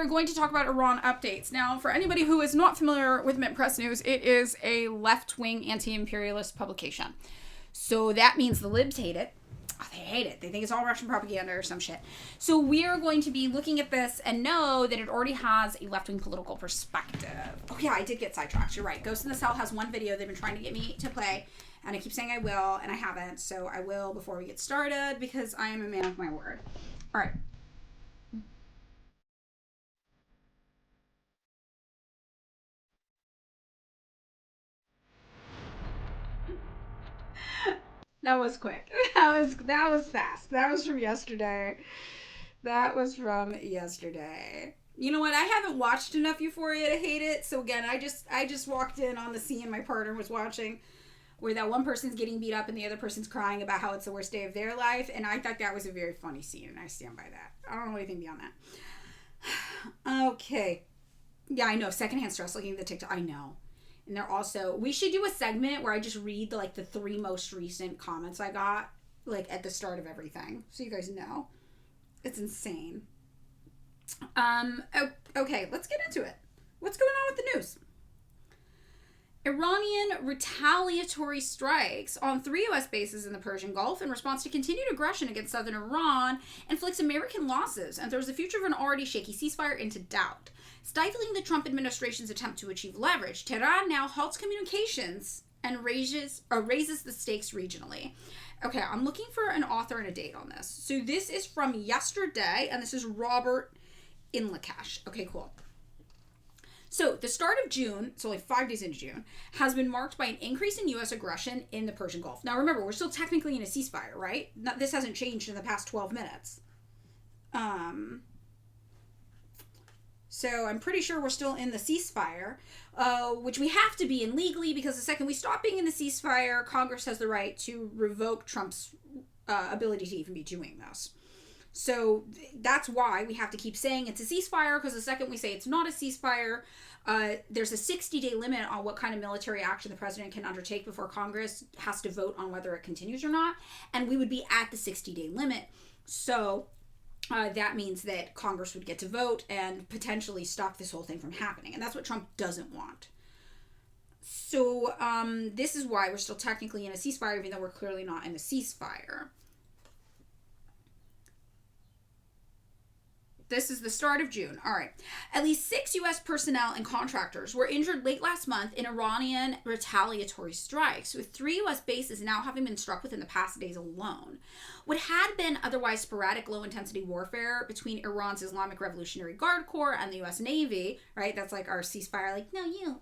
are going to talk about Iran updates. Now, for anybody who is not familiar with Mint Press News, it is a left-wing anti-imperialist publication. So that means the libs hate it. Oh, they hate it. They think it's all Russian propaganda or some shit. So we are going to be looking at this and know that it already has a left-wing political perspective. Oh yeah, I did get sidetracked. You're right. Ghost in the Cell has one video they've been trying to get me to play, and I keep saying I will, and I haven't. So I will before we get started because I am a man of my word. All right. That was quick. That was fast. That was from yesterday. That was from yesterday. You know what? I haven't watched enough Euphoria to hate it. So again, I just walked in on the scene my partner was watching where that one person's getting beat up and the other person's crying about how it's the worst day of their life, and I thought that was a very funny scene, and I stand by that. I don't know anything beyond that. Okay. Yeah, I know. Secondhand stress looking at the TikTok. I know. And they're also, we should do a segment where I just read the 3 most recent comments I got at the start of everything, so you guys know. It's insane. Okay, let's get into it. What's going on with the news? Iranian retaliatory strikes on 3 U.S. bases in the Persian Gulf in response to continued aggression against southern Iran inflicts American losses and throws the future of an already shaky ceasefire into doubt. Stifling the Trump administration's attempt to achieve leverage, Tehran now halts communications and raises the stakes regionally. Okay, I'm looking for an author and a date on this. So this is from yesterday, and this is Robert Inlacash. Okay, cool. So the start of June, so 5 days into June, has been marked by an increase in U.S. aggression in the Persian Gulf. Now remember, we're still technically in a ceasefire, right? This hasn't changed in the past 12 minutes. So I'm pretty sure we're still in the ceasefire, which we have to be in legally because the second we stop being in the ceasefire, Congress has the right to revoke Trump's ability to even be doing this. So that's why we have to keep saying it's a ceasefire, because the second we say it's not a ceasefire, there's a 60-day limit on what kind of military action the president can undertake before Congress has to vote on whether it continues or not. And we would be at the 60-day limit. So that means that Congress would get to vote and potentially stop this whole thing from happening. And that's what Trump doesn't want. So this is why we're still technically in a ceasefire, even though we're clearly not in a ceasefire. This is the start of June. All right. At least 6 U.S. personnel and contractors were injured late last month in Iranian retaliatory strikes, with 3 U.S. bases now having been struck within the past days alone. What had been otherwise sporadic low-intensity warfare between Iran's Islamic Revolutionary Guard Corps and the U.S. Navy, right? That's like our ceasefire, no, you,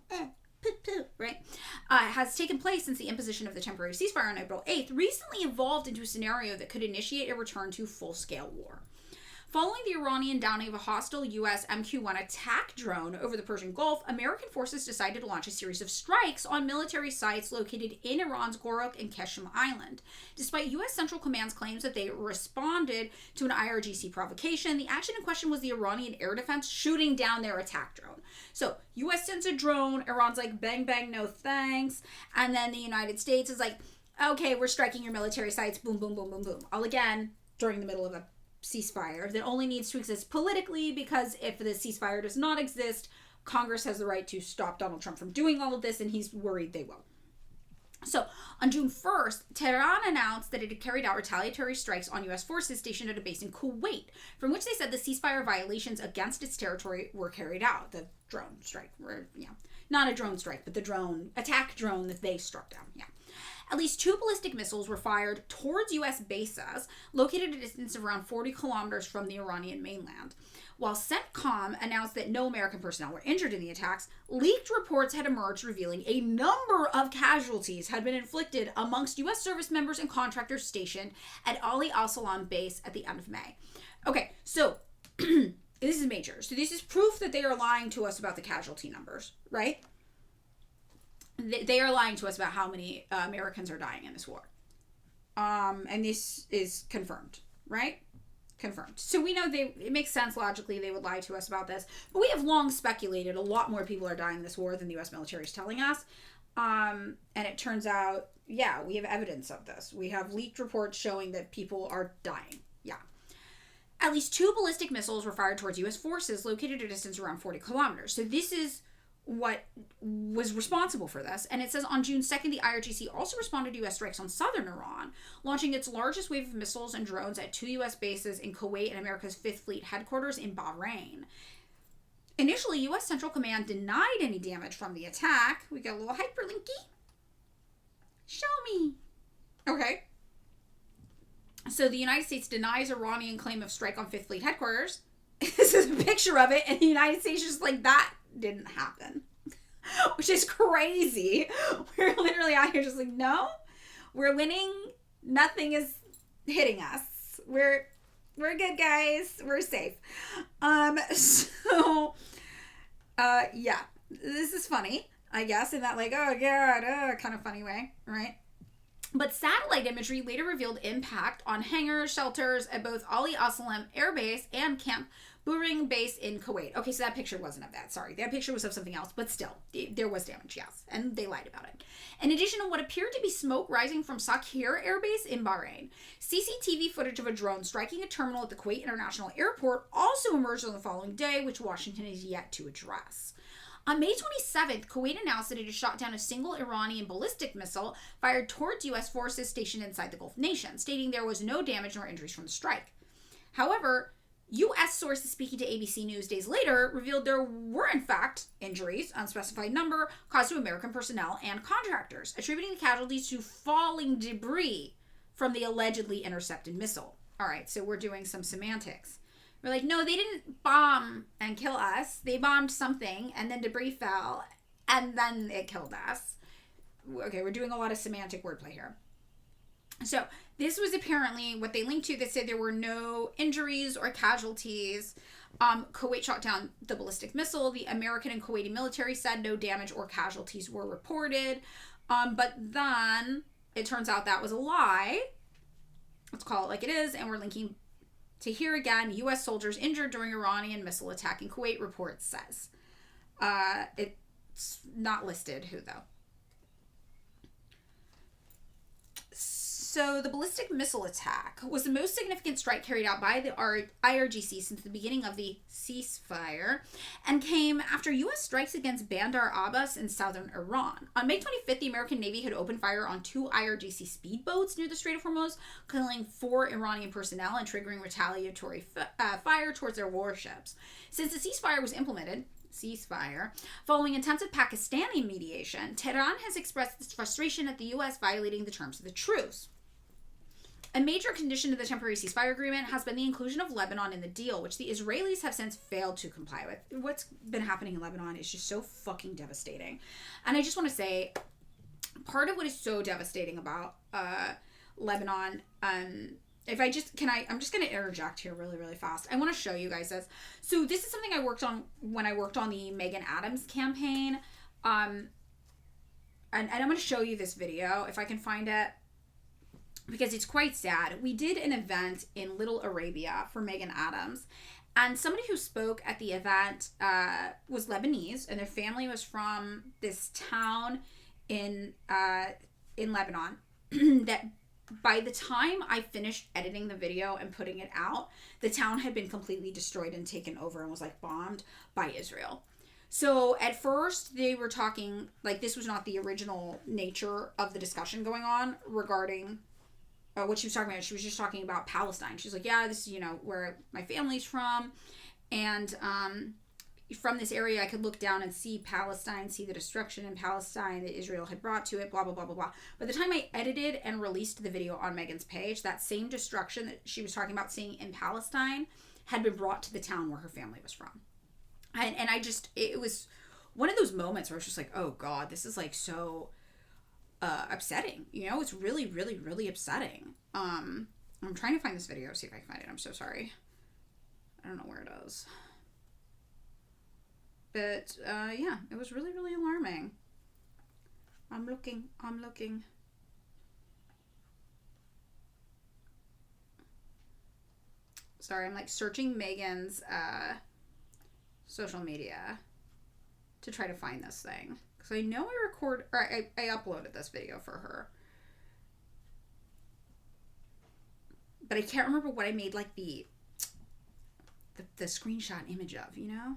right? Has taken place since the imposition of the temporary ceasefire on April 8th, recently evolved into a scenario that could initiate a return to full-scale war. Following the Iranian downing of a hostile U.S. MQ-1 attack drone over the Persian Gulf, American forces decided to launch a series of strikes on military sites located in Iran's Gorok and Keshem Island. Despite U.S. Central Command's claims that they responded to an IRGC provocation, the action in question was the Iranian air defense shooting down their attack drone. So, U.S. sends a drone, Iran's like, bang, bang, no thanks, and then the United States is like, okay, we're striking your military sites, boom, boom, boom, boom, boom. All again, during the middle of a ceasefire that only needs to exist politically, because if the ceasefire does not exist, Congress has the right to stop Donald Trump from doing all of this, and he's worried they will. So, on June 1st, Tehran announced that it had carried out retaliatory strikes on U.S. forces stationed at a base in Kuwait, from which they said the ceasefire violations against its territory were carried out. The drone strike, not a drone strike, but the attack drone that they struck down, At least 2 ballistic missiles were fired towards U.S. bases located at a distance of around 40 kilometers from the Iranian mainland. While CENTCOM announced that no American personnel were injured in the attacks, leaked reports had emerged revealing a number of casualties had been inflicted amongst U.S. service members and contractors stationed at Ali Al-Salam base at the end of May. Okay, so this is major. So this is proof that they are lying to us about the casualty numbers, right? They are lying to us about how many Americans are dying in this war. And this is confirmed, right? Confirmed. So we know it makes sense logically they would lie to us about this. But we have long speculated a lot more people are dying in this war than the U.S. military is telling us. And it turns out, we have evidence of this. We have leaked reports showing that people are dying. At least 2 ballistic missiles were fired towards U.S. forces located at a distance around 40 kilometers. So this is what was responsible for this. And it says on June 2nd, the IRGC also responded to U.S. strikes on southern Iran, launching its largest wave of missiles and drones at 2 U.S. bases in Kuwait and America's 5th Fleet headquarters in Bahrain. Initially, U.S. Central Command denied any damage from the attack. We got a little hyperlinky. Show me. Okay. So the United States denies Iranian claim of strike on 5th Fleet headquarters. This is a picture of it, and the United States is just like, that didn't happen. Which is crazy. We're literally out here just like, no, we're winning. Nothing is hitting us. We're good, guys. We're safe. Yeah, this is funny, I guess, in that like, oh God, kind of funny way, right? But satellite imagery later revealed impact on hangars, shelters at both Ali Asalam Air Base and Camp Buring Base in Kuwait. Okay, so that picture wasn't of that. Sorry, that picture was of something else. But still, there was damage, yes. And they lied about it. In addition to what appeared to be smoke rising from Sakhir Air Base in Bahrain, CCTV footage of a drone striking a terminal at the Kuwait International Airport also emerged on the following day, which Washington is yet to address. On May 27th, Kuwait announced that it had shot down a single Iranian ballistic missile fired towards U.S. forces stationed inside the Gulf nation, stating there was no damage nor injuries from the strike. However, U.S. sources speaking to ABC News days later revealed there were, in fact, injuries, unspecified number, caused to American personnel and contractors, attributing the casualties to falling debris from the allegedly intercepted missile. All right, so we're doing some semantics. We're like, no, they didn't bomb and kill us. They bombed something, and then debris fell, and then it killed us. Okay, we're doing a lot of semantic wordplay here. So this was apparently what they linked to. That said there were no injuries or casualties. Kuwait shot down the ballistic missile. The American and Kuwaiti military said no damage or casualties were reported. But then it turns out that was a lie. Let's call it like it is, and we're linking to here again, U.S. soldiers injured during Iranian missile attack in Kuwait, report says. It's not listed who, though. So the ballistic missile attack was the most significant strike carried out by the IRGC since the beginning of the ceasefire and came after U.S. strikes against Bandar Abbas in southern Iran. On May 25th, the American Navy had opened fire on 2 IRGC speedboats near the Strait of Hormuz, killing 4 Iranian personnel and triggering retaliatory fire towards their warships. Since the ceasefire was implemented, following intensive Pakistani mediation, Tehran has expressed its frustration at the U.S. violating the terms of the truce. A major condition of the temporary ceasefire agreement has been the inclusion of Lebanon in the deal, which the Israelis have since failed to comply with. What's been happening in Lebanon is just so fucking devastating. And I just want to say, part of what is so devastating about Lebanon, I'm just going to interject here really, really fast. I want to show you guys this. So this is something I worked on when I worked on the Megan Adams campaign. And I'm going to show you this video, if I can find it, because it's quite sad. We did an event in Little Arabia for Megan Adams, and somebody who spoke at the event was Lebanese, and their family was from this town in Lebanon that by the time I finished editing the video and putting it out, the town had been completely destroyed and taken over and was like bombed by Israel. So at first they were talking, like, this was not the original nature of the discussion going on regarding what she was talking about. She was just talking about Palestine. She's like, yeah, this is, where my family's from. And from this area, I could look down and see Palestine, see the destruction in Palestine that Israel had brought to it, blah, blah, blah, blah, blah. By the time I edited and released the video on Megan's page, that same destruction that she was talking about seeing in Palestine had been brought to the town where her family was from. And it was one of those moments where I was just like, oh God, this is like so upsetting. It's really, really, really upsetting. I'm trying to find this video, see if I can find it. I'm so sorry. I don't know where it is. But, yeah, it was really, really alarming. I'm looking. Sorry, I'm like searching Megan's social media to try to find this thing. Because I know I uploaded this video for her. But I can't remember what I made like the the screenshot image of, you know?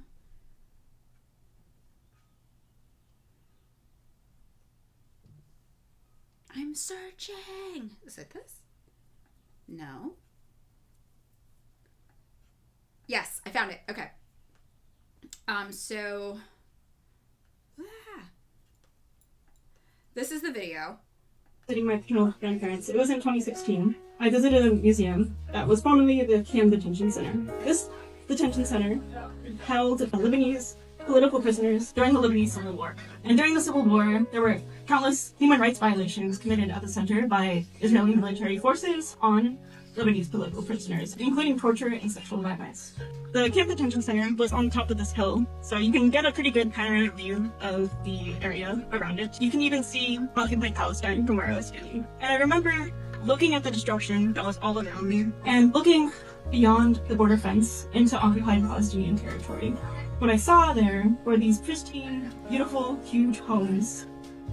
I'm searching. Is it this? No. Yes, I found it. Okay. So this is the video. Visiting my paternal grandparents. It was in 2016. I visited a museum that was formerly the Camp Detention Center. This detention center held Lebanese political prisoners during the Lebanese Civil War. And during the Civil War, there were countless human rights violations committed at the center by Israeli military forces on Lebanese political prisoners, including torture and sexual violence. The Camp Detention Center was on top of this hill, so you can get a pretty good panoramic view of the area around it. You can even see occupied Palestine from where I was standing. And I remember looking at the destruction that was all around me, and looking beyond the border fence into occupied Palestinian territory. What I saw there were these pristine, beautiful, huge homes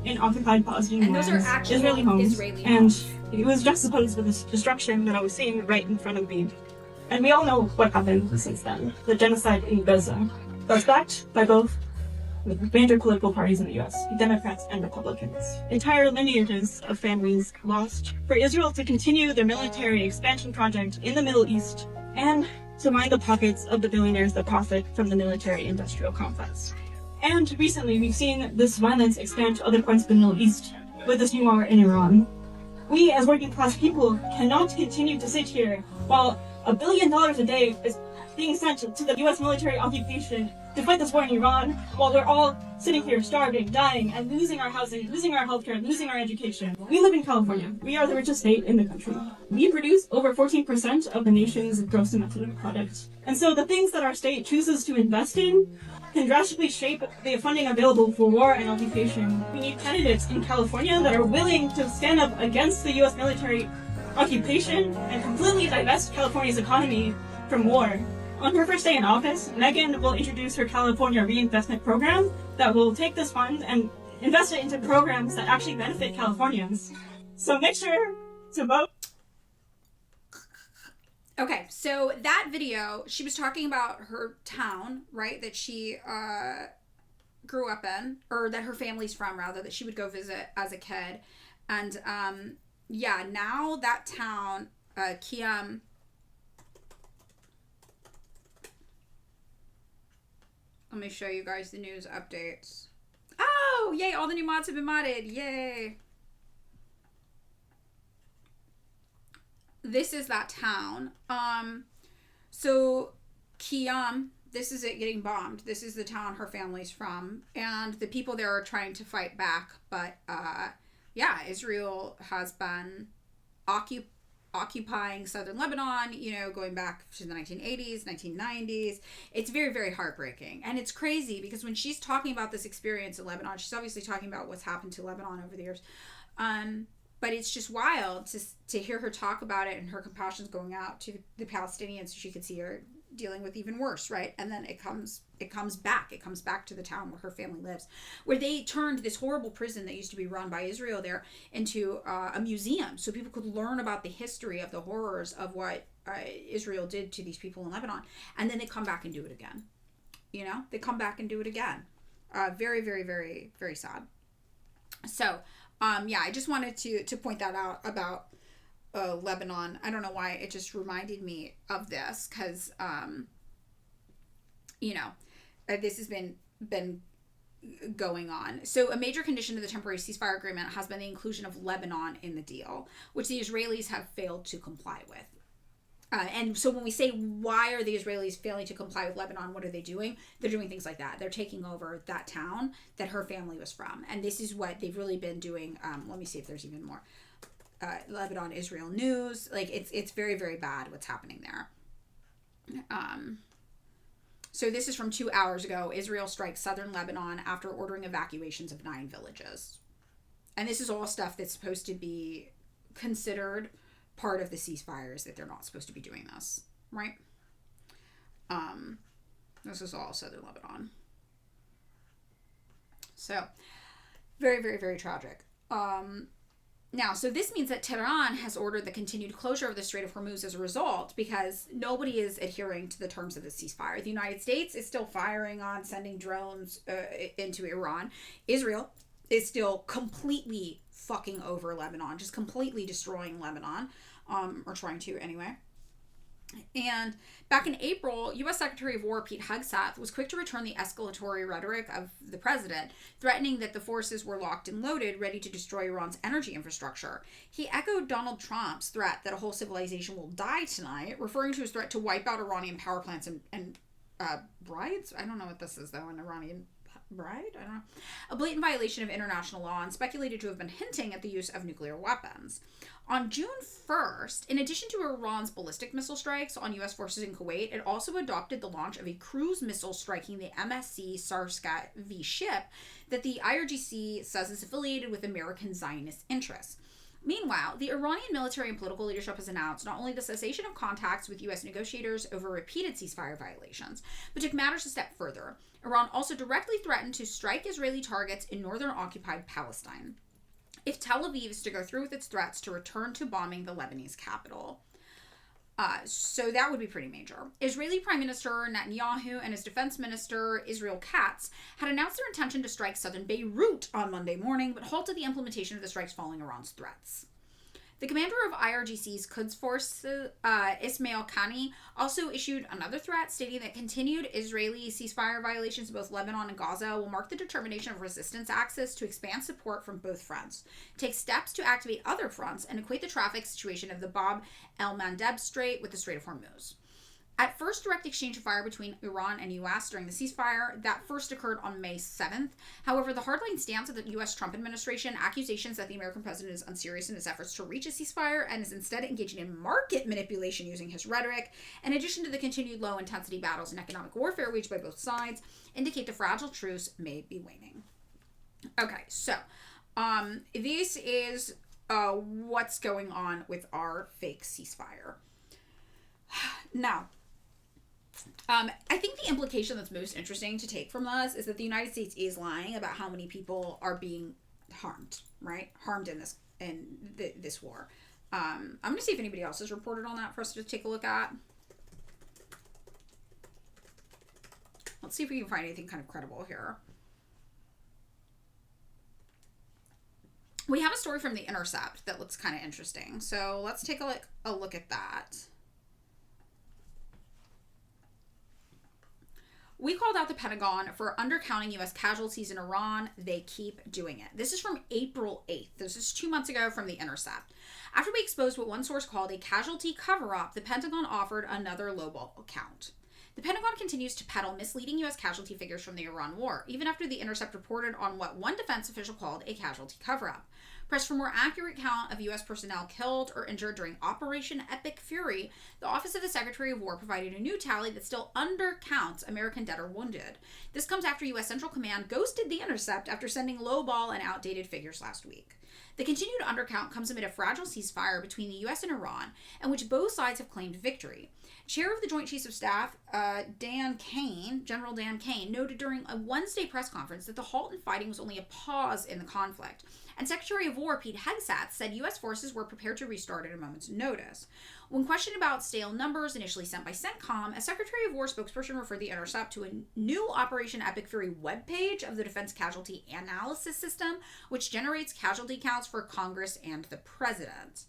in occupied Palestinian lands, those are actual Israeli homes, Israeli and homes. it was juxtaposed with this destruction that I was seeing right in front of me. And we all know what happened since then, the genocide in Gaza. That's backed by both the major political parties in the US, Democrats and Republicans. Entire lineages of families lost for Israel to continue their military expansion project in the Middle East and to line the pockets of the billionaires that profit from the military-industrial complex. And recently, we've seen this violence expand to other parts of the Middle East with this new war in Iran. We, as working-class people, cannot continue to sit here while $1 billion a day is being sent to the U.S. military occupation to fight this war in Iran, while we're all sitting here starving, dying, and losing our housing, losing our healthcare, losing our education. We live in California. We are the richest state in the country. We produce over 14% of the nation's gross domestic product. And so the things that our state chooses to invest in can drastically shape the funding available for war and occupation. We need candidates in California that are willing to stand up against the U.S. military occupation and completely divest California's economy from war. On her first day in office, Megan will introduce her California Reinvestment Program that will take this fund and invest it into programs that actually benefit Californians. So make sure to vote. Okay, so that video, she was talking about her town, right, that she grew up in, or that her family's from, rather, that she would go visit as a kid. And, yeah, now that town, Kiam, let me show you guys the news updates. Oh, yay, all the new mods have been modded, yay. This is that town. So Kiam, this is it getting bombed. This is the town her family's from. And the people there are trying to fight back. But, yeah, Israel has been occupying southern Lebanon, you know, going back to the 1980s, 1990s. It's very, very heartbreaking. And it's crazy because when she's talking about this experience in Lebanon, she's obviously talking about what's happened to Lebanon over the years. But it's just wild to hear her talk about it, and her compassion's going out to the Palestinians so she could see her dealing with even worse, right? And then it comes back to the town where her family lives, where they turned this horrible prison that used to be run by Israel there into a museum, so people could learn about the history of the horrors of what Israel did to these people in Lebanon. And then they come back and do it again. You know, they come back and do it again. Very, very, very, very sad. So, yeah, I just wanted to point that out about Lebanon. I don't know why it just reminded me of this, because you know, this has been going on. So a major condition of the temporary ceasefire agreement has been the inclusion of Lebanon in the deal, which the Israelis have failed to comply with. And so when we say, why are the Israelis failing to comply with Lebanon, what are they doing? They're doing things like that. They're taking over that town that her family was from. And this is what they've really been doing. Let me see if there's even more. Lebanon, Israel news. Like, it's very, very bad what's happening there. So this is from 2 hours ago. Israel strikes southern Lebanon after ordering evacuations of 9 villages. And this is all stuff that's supposed to be considered part of the ceasefires, that they're not supposed to be doing this, right? This is all southern Lebanon. So, very, very, very tragic. Now, so this means that Tehran has ordered the continued closure of the Strait of Hormuz as a result, because nobody is adhering to the terms of the ceasefire. The United States is still firing on, sending drones into Iran. Israel is still completely fucking over Lebanon, just completely destroying Lebanon, or trying to anyway. And back in April, U.S. Secretary of War Pete Hegseth was quick to return the escalatory rhetoric of the president, threatening that the forces were locked and loaded, ready to destroy Iran's energy infrastructure. He echoed Donald Trump's threat that a whole civilization will die tonight, referring to his threat to wipe out Iranian power plants and brides? I don't know what this is, though, an Iranian bride? I don't know. A blatant violation of international law, and speculated to have been hinting at the use of nuclear weapons. On June 1st, in addition to Iran's ballistic missile strikes on U.S. forces in Kuwait, it also adopted the launch of a cruise missile striking the MSC Sarskat V ship that the IRGC says is affiliated with American Zionist interests. Meanwhile, the Iranian military and political leadership has announced not only the cessation of contacts with U.S. negotiators over repeated ceasefire violations, but took matters a step further. Iran also directly threatened to strike Israeli targets in northern occupied Palestine if Tel Aviv is to go through with its threats to return to bombing the Lebanese capital. So that would be pretty major. Israeli Prime Minister Netanyahu and his defense minister Israel Katz had announced their intention to strike southern Beirut on Monday morning, but halted the implementation of the strikes following Iran's threats. The commander of IRGC's Quds Force, Ismail Khani, also issued another threat, stating that continued Israeli ceasefire violations in both Lebanon and Gaza will mark the determination of resistance axis to expand support from both fronts, take steps to activate other fronts, and equate the traffic situation of the Bab el-Mandeb Strait with the Strait of Hormuz. At first direct exchange of fire between Iran and U.S. during the ceasefire, that first occurred on May 7th. However, the hardline stance of the U.S. Trump administration, accusations that the American president is unserious in his efforts to reach a ceasefire and is instead engaging in market manipulation using his rhetoric, in addition to the continued low-intensity battles and economic warfare waged by both sides, indicate the fragile truce may be waning. Okay, so this is what's going on with our fake ceasefire. Now, I think the implication that's most interesting to take from this is that the United States is lying about how many people are being harmed, right? Harmed in this war. I'm going to see if anybody else has reported on that for us to take a look at. Let's see if we can find anything kind of credible here. We have a story from The Intercept that looks kind of interesting. So let's take a look at that. We called out the Pentagon for undercounting U.S. casualties in Iran. They keep doing it. This is from April 8th. This is 2 months ago from The Intercept. After we exposed what one source called a casualty cover-up, the Pentagon offered another lowball count. The Pentagon continues to peddle misleading U.S. casualty figures from the Iran war, even after The Intercept reported on what one defense official called a casualty cover-up. Pressed for more accurate count of U.S. personnel killed or injured during Operation Epic Fury, the Office of the Secretary of War provided a new tally that still undercounts American dead or wounded. This comes after U.S. Central Command ghosted The Intercept after sending lowball and outdated figures last week. The continued undercount comes amid a fragile ceasefire between the U.S. and Iran, in which both sides have claimed victory. Chair of the Joint Chiefs of Staff, General Dan Kane, noted during a Wednesday press conference that the halt in fighting was only a pause in the conflict. And Secretary of War Pete Hegseth said U.S. forces were prepared to restart at a moment's notice. When questioned about stale numbers initially sent by CENTCOM, a Secretary of War spokesperson referred The Intercept to a new Operation Epic Fury webpage of the Defense Casualty Analysis System, which generates casualty counts for Congress and the President.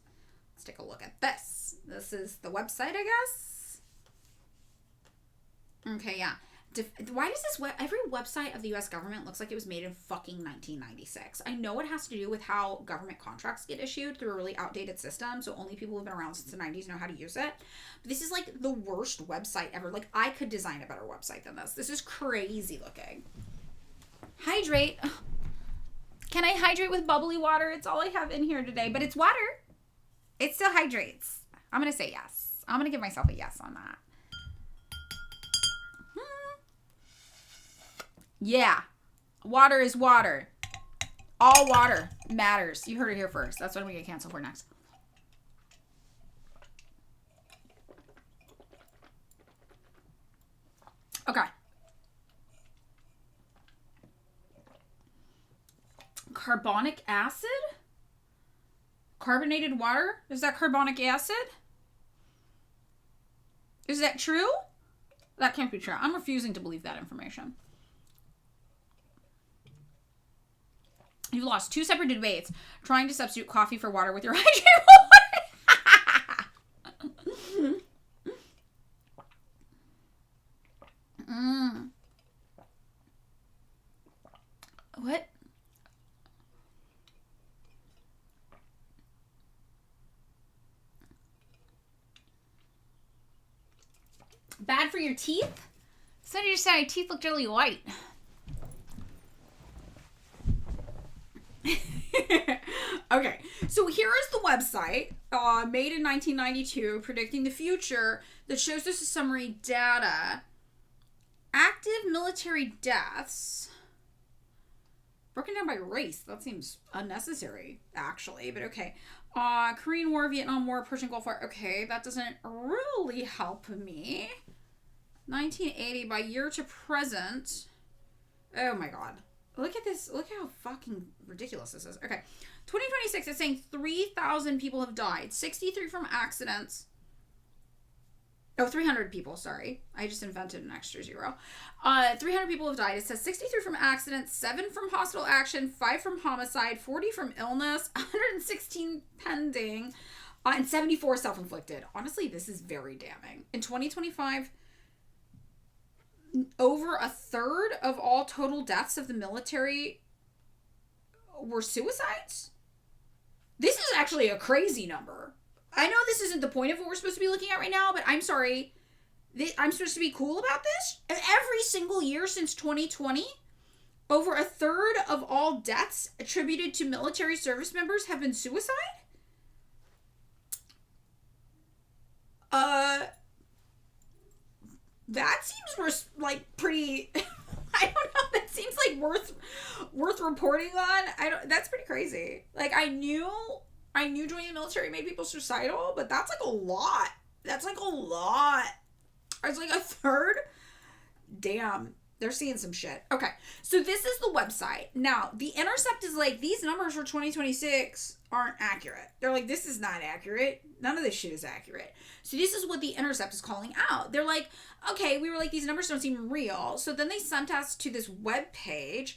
Let's take a look at this. This is the website, I guess. Okay, yeah. Why does every website of the U.S. government looks like it was made in fucking 1996? I know it has to do with how government contracts get issued through a really outdated system, so only people who've been around since the 90s know how to use it. But this is like the worst website ever. Like, I could design a better website than this. This is crazy looking. Hydrate. Can I hydrate with bubbly water? It's all I have in here today, but it's water. It still hydrates. I'm going to say yes. I'm going to give myself a yes on that. Yeah. Water is water. All water matters. You heard it here first. That's what I'm going to get canceled for next. Okay. Carbonic acid? Carbonated water? Is that carbonic acid? Is that true? That can't be true. I'm refusing to believe that information. You've lost 2 separate debates trying to substitute coffee for water with your hydrated water. What? Bad for your teeth? Somebody just said my teeth looked really white. Okay, so here is the website, made in 1992, predicting the future, that shows us a summary data. Active military deaths, broken down by race. That seems unnecessary, actually, but okay. Korean War, Vietnam War, Persian Gulf War. Okay, that doesn't really help me. 1980 by year to present. Oh my god. Look at this. Look how fucking ridiculous this is. Okay. 2026 is saying 3,000 people have died. 63 from accidents. Oh, 300 people, sorry. I just invented an extra 0. 300 people have died. It says 63 from accidents, 7 from hostile action, 5 from homicide, 40 from illness, 116 pending, and 74 self-inflicted. Honestly, this is very damning. In 2025, over a third of all total deaths of the military were suicides? This is actually a crazy number. I know this isn't the point of what we're supposed to be looking at right now, but I'm sorry. I'm supposed to be cool about this? Every single year since 2020, over a third of all deaths attributed to military service members have been suicide? That seems like pretty... I don't know. That seems like worth reporting on. That's pretty crazy. Like, I knew joining the military made people suicidal, but that's like a lot. That's like a lot. It's like a third. Damn. They're seeing some shit. Okay. So this is the website. Now, The Intercept is like, these numbers for 2026 aren't accurate. They're like, this is not accurate. None of this shit is accurate. So this is what The Intercept is calling out. They're like, okay, we were like, these numbers don't seem real. So then they sent us to this webpage.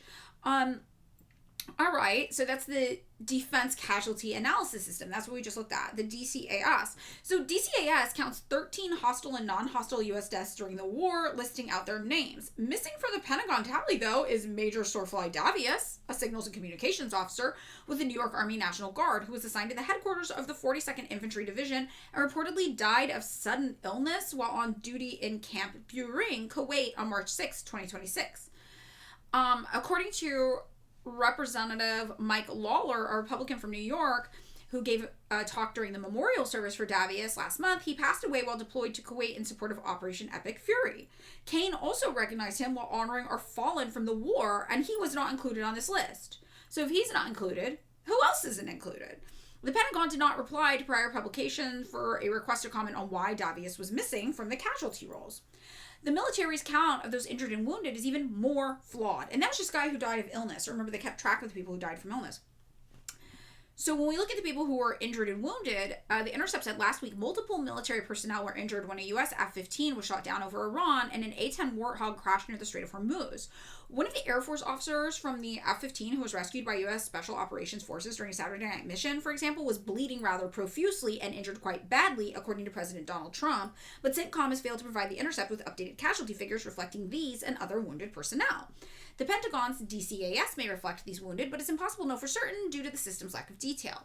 All right, so that's the Defense Casualty Analysis System. That's what we just looked at, the DCAS. So DCAS counts 13 hostile and non-hostile U.S. deaths during the war, listing out their names. Missing from the Pentagon tally, though, is Major Sorfly Davius, a signals and communications officer with the New York Army National Guard, who was assigned to the headquarters of the 42nd Infantry Division and reportedly died of sudden illness while on duty in Camp Buring, Kuwait, on March 6, 2026. According to Representative Mike Lawler, a Republican from New York, who gave a talk during the memorial service for Davius last month, he passed away while deployed to Kuwait in support of Operation Epic Fury. Kane also recognized him while honoring our fallen from the war, and he was not included on this list. So if he's not included, who else isn't included? The Pentagon did not reply to prior publication for a request to comment on why Davius was missing from the casualty rolls. The military's count of those injured and wounded is even more flawed. And that was just a guy who died of illness. Remember, they kept track of the people who died from illness. So when we look at the people who were injured and wounded, The Intercept said last week multiple military personnel were injured when a U.S. F-15 was shot down over Iran and an A-10 Warthog crashed near the Strait of Hormuz. One of the Air Force officers from the F-15 who was rescued by U.S. Special Operations Forces during a Saturday night mission, for example, was bleeding rather profusely and injured quite badly, according to President Donald Trump, but CENTCOM has failed to provide The Intercept with updated casualty figures reflecting these and other wounded personnel. The Pentagon's DCAS may reflect these wounded, but it's impossible to know for certain due to the system's lack of detail.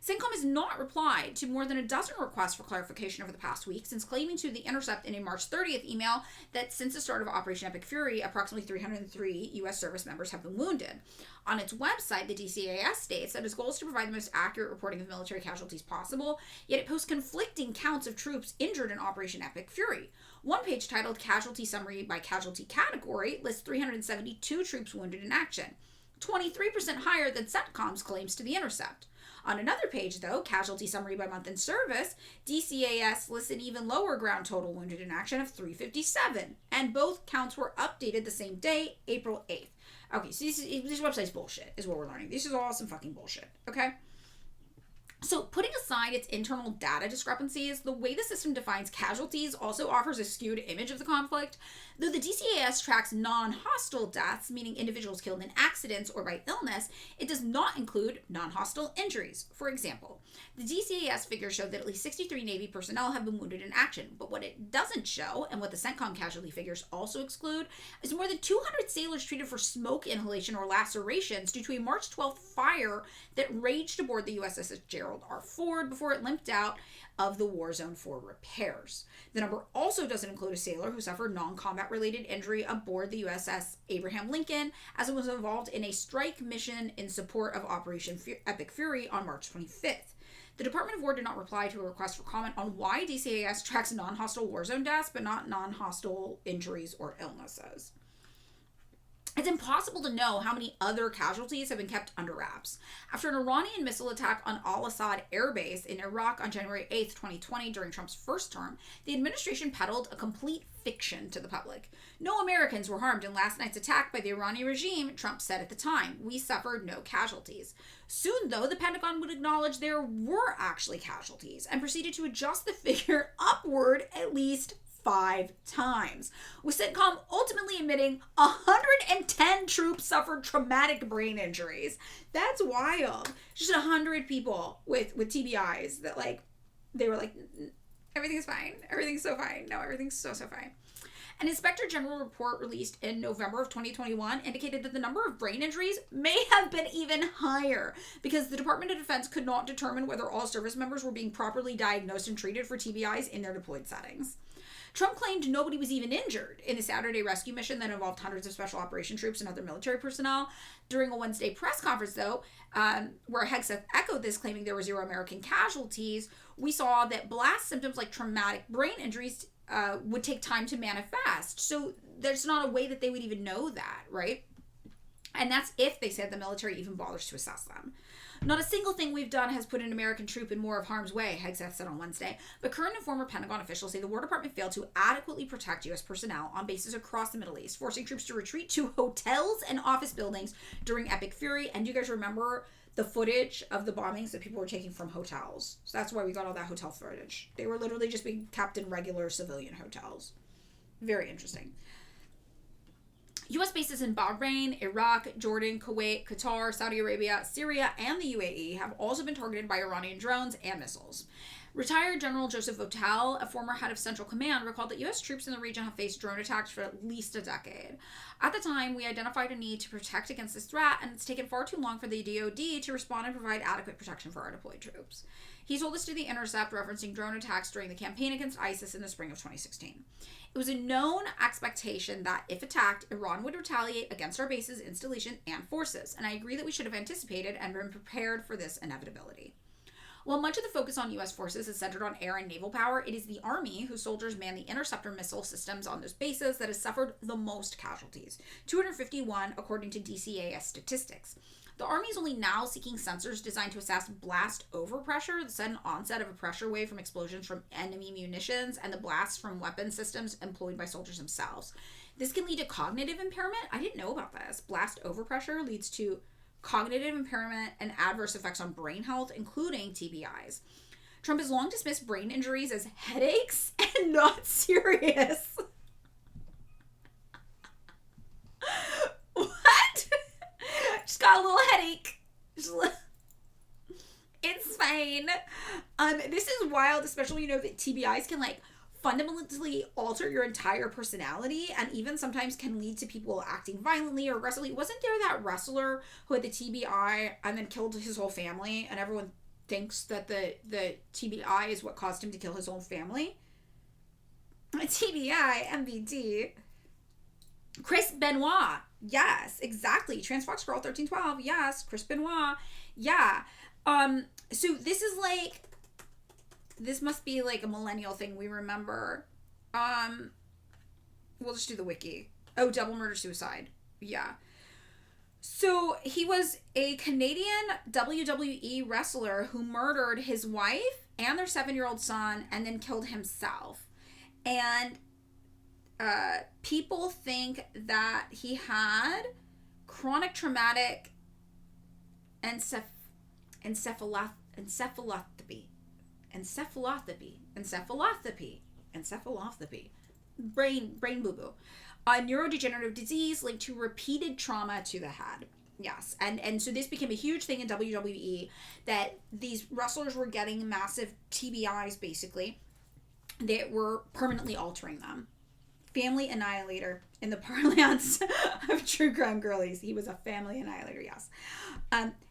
CENTCOM has not replied to more than a dozen requests for clarification over the past week, since claiming to The Intercept in a March 30th email that since the start of Operation Epic Fury, approximately 303 U.S. service members have been wounded. On its website, the DCAS states that its goal is to provide the most accurate reporting of military casualties possible, yet it posts conflicting counts of troops injured in Operation Epic Fury. One page titled Casualty Summary by Casualty Category lists 372 troops wounded in action, 23% higher than CENTCOM's claims to The Intercept. On another page, though, Casualty Summary by Month in Service, DCAS lists an even lower ground total wounded in action of 357, and both counts were updated the same day, April 8th. Okay, so this website's bullshit, is what we're learning. This is all some fucking bullshit, okay? So, putting aside its internal data discrepancies, the way the system defines casualties also offers a skewed image of the conflict. Though the DCAS tracks non-hostile deaths, meaning individuals killed in accidents or by illness, it does not include non-hostile injuries. For example, the DCAS figures show that at least 63 Navy personnel have been wounded in action, but what it doesn't show, and what the CENTCOM casualty figures also exclude, is more than 200 sailors treated for smoke inhalation or lacerations due to a March 12th fire that raged aboard the USS Gerald R. Ford before it limped out of the war zone for repairs. The number also doesn't include a sailor who suffered non-combat related injury aboard the USS Abraham Lincoln, as it was involved in a strike mission in support of Operation Epic Fury on March 25th. The Department of War did not reply to a request for comment on why DCAS tracks non-hostile war zone deaths but not non-hostile injuries or illnesses. It's impossible to know how many other casualties have been kept under wraps. After an Iranian missile attack on Al-Assad Air Base in Iraq on January 8th, 2020, during Trump's first term, the administration peddled a complete fiction to the public. No Americans were harmed in last night's attack by the Iranian regime, Trump said at the time. We suffered no casualties. Soon, though, the Pentagon would acknowledge there were actually casualties and proceeded to adjust the figure upward at least 5 times, with CENTCOM ultimately admitting 110 troops suffered traumatic brain injuries. That's wild. Just 100 people with TBIs that, like, they were like, everything's fine. Everything's so fine. No, everything's so fine. An Inspector General report released in November of 2021 indicated that the number of brain injuries may have been even higher because the Department of Defense could not determine whether all service members were being properly diagnosed and treated for TBIs in their deployed settings. Trump claimed nobody was even injured in a Saturday rescue mission that involved hundreds of special operation troops and other military personnel. During a Wednesday press conference, though, where Hegseth echoed this, claiming there were 0 American casualties, we saw that blast symptoms like traumatic brain injuries would take time to manifest. So there's not a way that they would even know that, right? And that's if they said the military even bothers to assess them. Not a single thing we've done has put an American troop in more of harm's way, Hegseth said on Wednesday. But current and former Pentagon officials say the War Department failed to adequately protect U.S. personnel on bases across the Middle East, forcing troops to retreat to hotels and office buildings during Epic Fury. And do you guys remember the footage of the bombings that people were taking from hotels? So that's why we got all that hotel footage. They were literally just being kept in regular civilian hotels. Very interesting. U.S. bases in Bahrain, Iraq, Jordan, Kuwait, Qatar, Saudi Arabia, Syria, and the UAE have also been targeted by Iranian drones and missiles. Retired General Joseph Votel, a former head of Central Command, recalled that U.S. troops in the region have faced drone attacks for at least a decade. At the time, we identified a need to protect against this threat, and it's taken far too long for the DoD to respond and provide adequate protection for our deployed troops. He told us to The Intercept, referencing drone attacks during the campaign against ISIS in the spring of 2016. It was a known expectation that, if attacked, Iran would retaliate against our bases, installation, and forces, and I agree that we should have anticipated and been prepared for this inevitability. While much of the focus on U.S. forces is centered on air and naval power, it is the Army, whose soldiers man the interceptor missile systems on those bases, that has suffered the most casualties, 251 according to DCAS statistics. The Army is only now seeking sensors designed to assess blast overpressure, the sudden onset of a pressure wave from explosions from enemy munitions, and the blasts from weapon systems employed by soldiers themselves. This can lead to cognitive impairment. I didn't know about this. Blast overpressure leads to cognitive impairment and adverse effects on brain health, including TBIs. Trump has long dismissed brain injuries as headaches and not serious. What? Just got a little headache. It's fine. This is wild, especially when you know that TBIs can, like, fundamentally alter your entire personality and even sometimes can lead to people acting violently or aggressively. Wasn't there that wrestler who had the TBI and then killed his whole family, and everyone thinks that the TBI is what caused him to kill his own family? TBI, MBD. Chris Benoit. Yes, exactly. Transfox Girl 1312. Yes, Chris Benoit. Yeah. So this is like, this must be like a millennial thing we remember. We'll just do the wiki. Oh, double murder suicide. Yeah. So he was a Canadian WWE wrestler who murdered his wife and their 7-year-old son and then killed himself. And people think that he had chronic traumatic encephalopathy. encephalopathy, brain boo-boo, a neurodegenerative disease linked to repeated trauma to the head. Yes, and so this became a huge thing in WWE, that these wrestlers were getting massive TBIs, basically, that were permanently altering them. Family annihilator in the parlance of true crime girlies. He was a family annihilator, yes.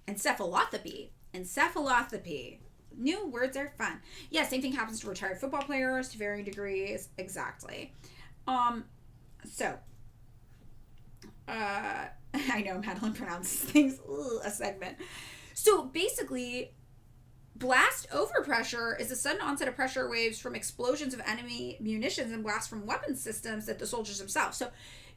Encephalopathy. New words are fun. Yeah, same thing happens to retired football players to varying degrees. Exactly. I know Madeline pronounces things a segment. So basically, blast overpressure is a sudden onset of pressure waves from explosions of enemy munitions and blasts from weapon systems that the soldiers themselves. So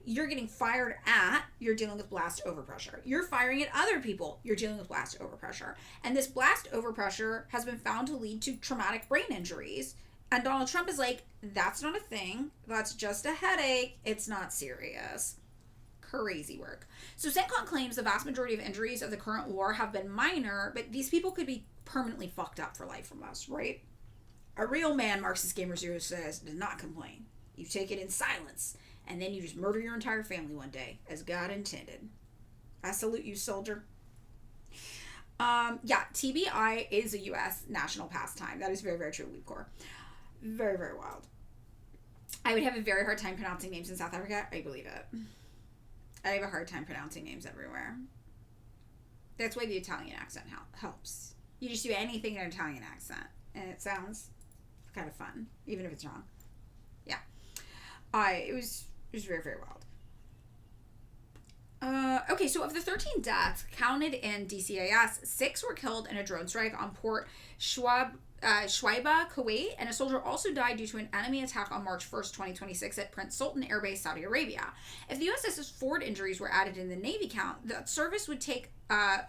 you're getting fired at, you're dealing with blast overpressure. You're firing at other people, you're dealing with blast overpressure. And this blast overpressure has been found to lead to traumatic brain injuries. And Donald Trump is like, that's not a thing. That's just a headache. It's not serious. Crazy work. So CENTCOM claims the vast majority of injuries of the current war have been minor, but these people could be permanently fucked up for life from us, right? A real man, Marxist Gamer Zero says, does not complain. You take it in silence, and then you just murder your entire family one day, as God intended. I salute you, soldier. TBI is a U.S. national pastime. That is very, very true, Weepcore. Very, very wild. I would have a very hard time pronouncing names in South Africa. I believe it. I have a hard time pronouncing names everywhere. That's why the Italian accent helps. You just do anything in an Italian accent, and it sounds kind of fun, even if it's wrong. Yeah. It was very, very wild. Okay, so of the 13 deaths counted in DCAS, 6 were killed in a drone strike on Port Shuaiba, Kuwait, and a soldier also died due to an enemy attack on March 1st, 2026 at Prince Sultan Air Base, Saudi Arabia. If the USS Ford injuries were added in the Navy count, the service would take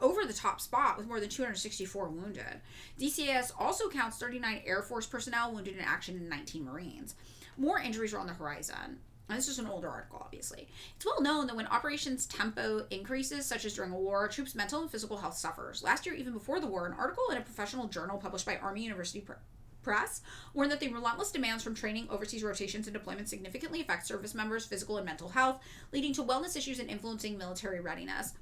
over the top spot with more than 264 wounded. DCAS also counts 39 Air Force personnel wounded in action and 19 Marines. More injuries are on the horizon. And this is an older article, obviously. It's well known that when operations tempo increases, such as during a war, troops' mental and physical health suffers. Last year, even before the war, an article in a professional journal published by Army University Press warned that the relentless demands from training, overseas rotations, and deployments significantly affect service members' physical and mental health, leading to wellness issues and influencing military readiness.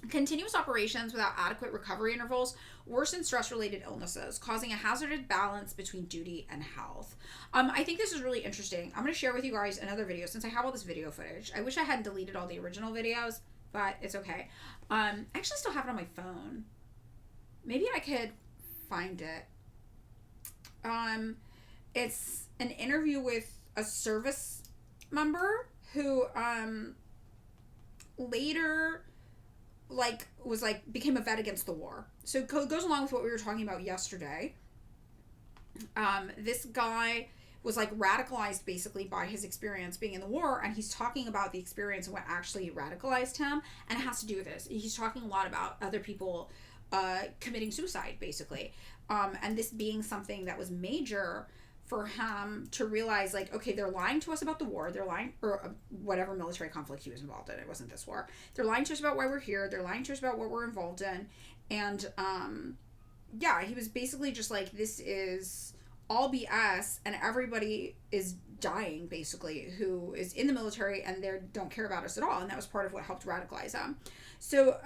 Continuous operations without adequate recovery intervals worsen stress-related illnesses, causing a hazardous balance between duty and health. I think this is really interesting. I'm going to share with you guys another video since I have all this video footage. I wish I hadn't deleted all the original videos, but it's okay. I actually still have it on my phone. Maybe I could find it. It's an interview with a service member who later became a vet against the war. So it goes along with what we were talking about yesterday. This guy was radicalized basically by his experience being in the war, and he's talking about the experience and what actually radicalized him, and it has to do with this. He's talking a lot about other people committing suicide, basically, and this being something that was major for him to realize, okay, they're lying to us about the war, they're lying, or whatever military conflict he was involved in, it wasn't this war, they're lying to us about why we're here, they're lying to us about what we're involved in, and, he was basically just this is all BS, and everybody is dying, basically, who is in the military, and they don't care about us at all, and that was part of what helped radicalize him. So,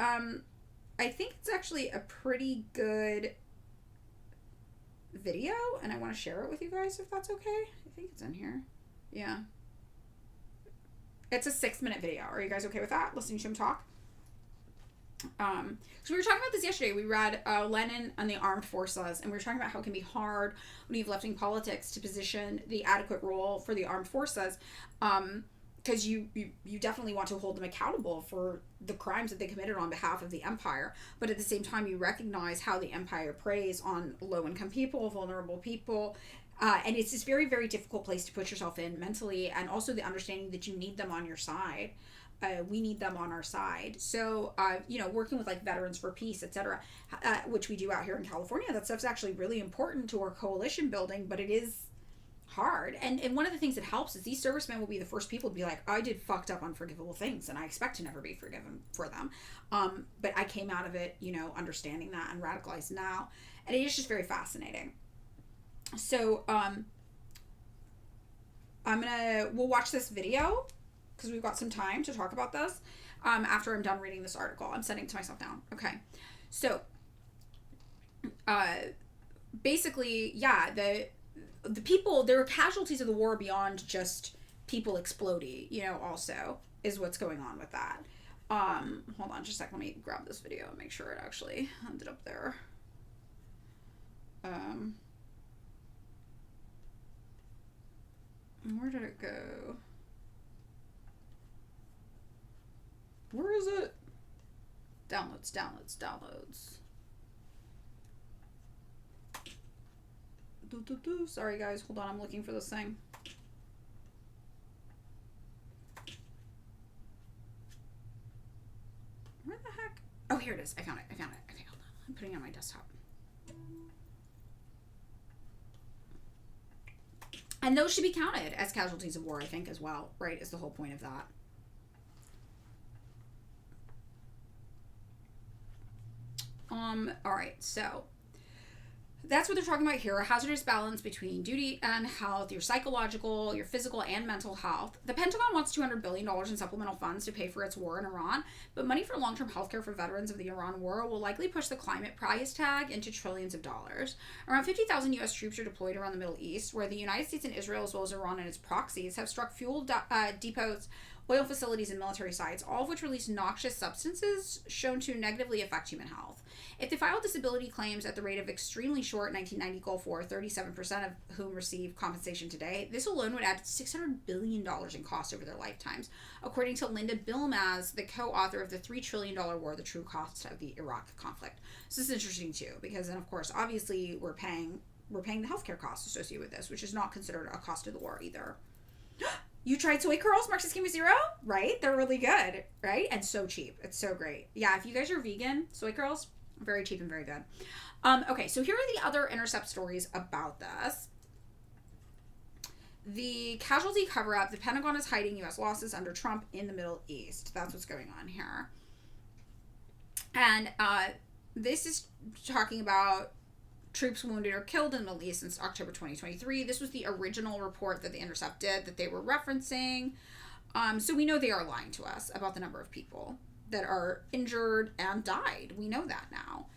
I think it's actually a pretty good video, and I want to share it with you guys if that's okay. I think it's in here. Yeah. It's a 6-minute video. Are you guys okay with that? Listening to him talk? So we were talking about this yesterday. We read Lenin and the Armed Forces, and we were talking about how it can be hard when you have left-wing politics to position the adequate role for the armed forces, because you definitely want to hold them accountable for the crimes that they committed on behalf of the empire, but at the same time you recognize how the empire preys on low-income people, vulnerable people, and it's this very, very difficult place to put yourself in mentally, and also the understanding that you need them on your side. We need them on our side. So, working with Veterans for Peace, etc., which we do out here in California, that stuff's actually really important to our coalition building, but it is hard. And one of the things that helps is these servicemen will be the first people to be like, I did fucked up, unforgivable things, and I expect to never be forgiven for them. But I came out of it, understanding that and radicalized now. And it is just very fascinating. So, we'll watch this video because we've got some time to talk about this after I'm done reading this article. I'm sending it to myself now. Okay. So, basically, yeah, the people, there are casualties of the war beyond just people exploding, also is what's going on with that. Hold on just a second. Let me grab this video and make sure it actually ended up there. Where did it go? Where is it? Downloads. Sorry guys, hold on, I'm looking for this thing. Where the heck? Oh, here it is. I found it. Okay, hold on. I'm putting it on my desktop. And those should be counted as casualties of war, I think, as well, right? Is the whole point of that. All right, so that's what they're talking about here, a hazardous balance between duty and health, your psychological, your physical, and mental health. The Pentagon wants $200 billion in supplemental funds to pay for its war in Iran, but money for long-term healthcare for veterans of the Iran war will likely push the climate price tag into trillions of dollars. Around 50,000 U.S. troops are deployed around the Middle East, where the United States and Israel, as well as Iran and its proxies, have struck fuel depots, oil facilities, and military sites, all of which release noxious substances shown to negatively affect human health. If they file disability claims at the rate of extremely short 1990 Gulf War, 37% of whom receive compensation today, this alone would add $600 billion in cost over their lifetimes, according to Linda Bilmaz, the co-author of the $3 trillion War, The True Cost of the Iraq Conflict. So this is interesting too, because then of course, obviously we're paying the healthcare costs associated with this, which is not considered a cost of the war either. You tried soy curls, Marxist Chemo Zero? Right? They're really good, right? And so cheap. It's so great. Yeah, if you guys are vegan, soy curls, very cheap and very good. Okay, so here are the other Intercept stories about this. The casualty cover-up, the Pentagon is hiding U.S. losses under Trump in the Middle East. That's what's going on here. And this is talking about troops wounded or killed in the Middle East since October 2023. This was the original report that the Intercept did that they were referencing. So we know they are lying to us about the number of people that are injured and died. We know that now.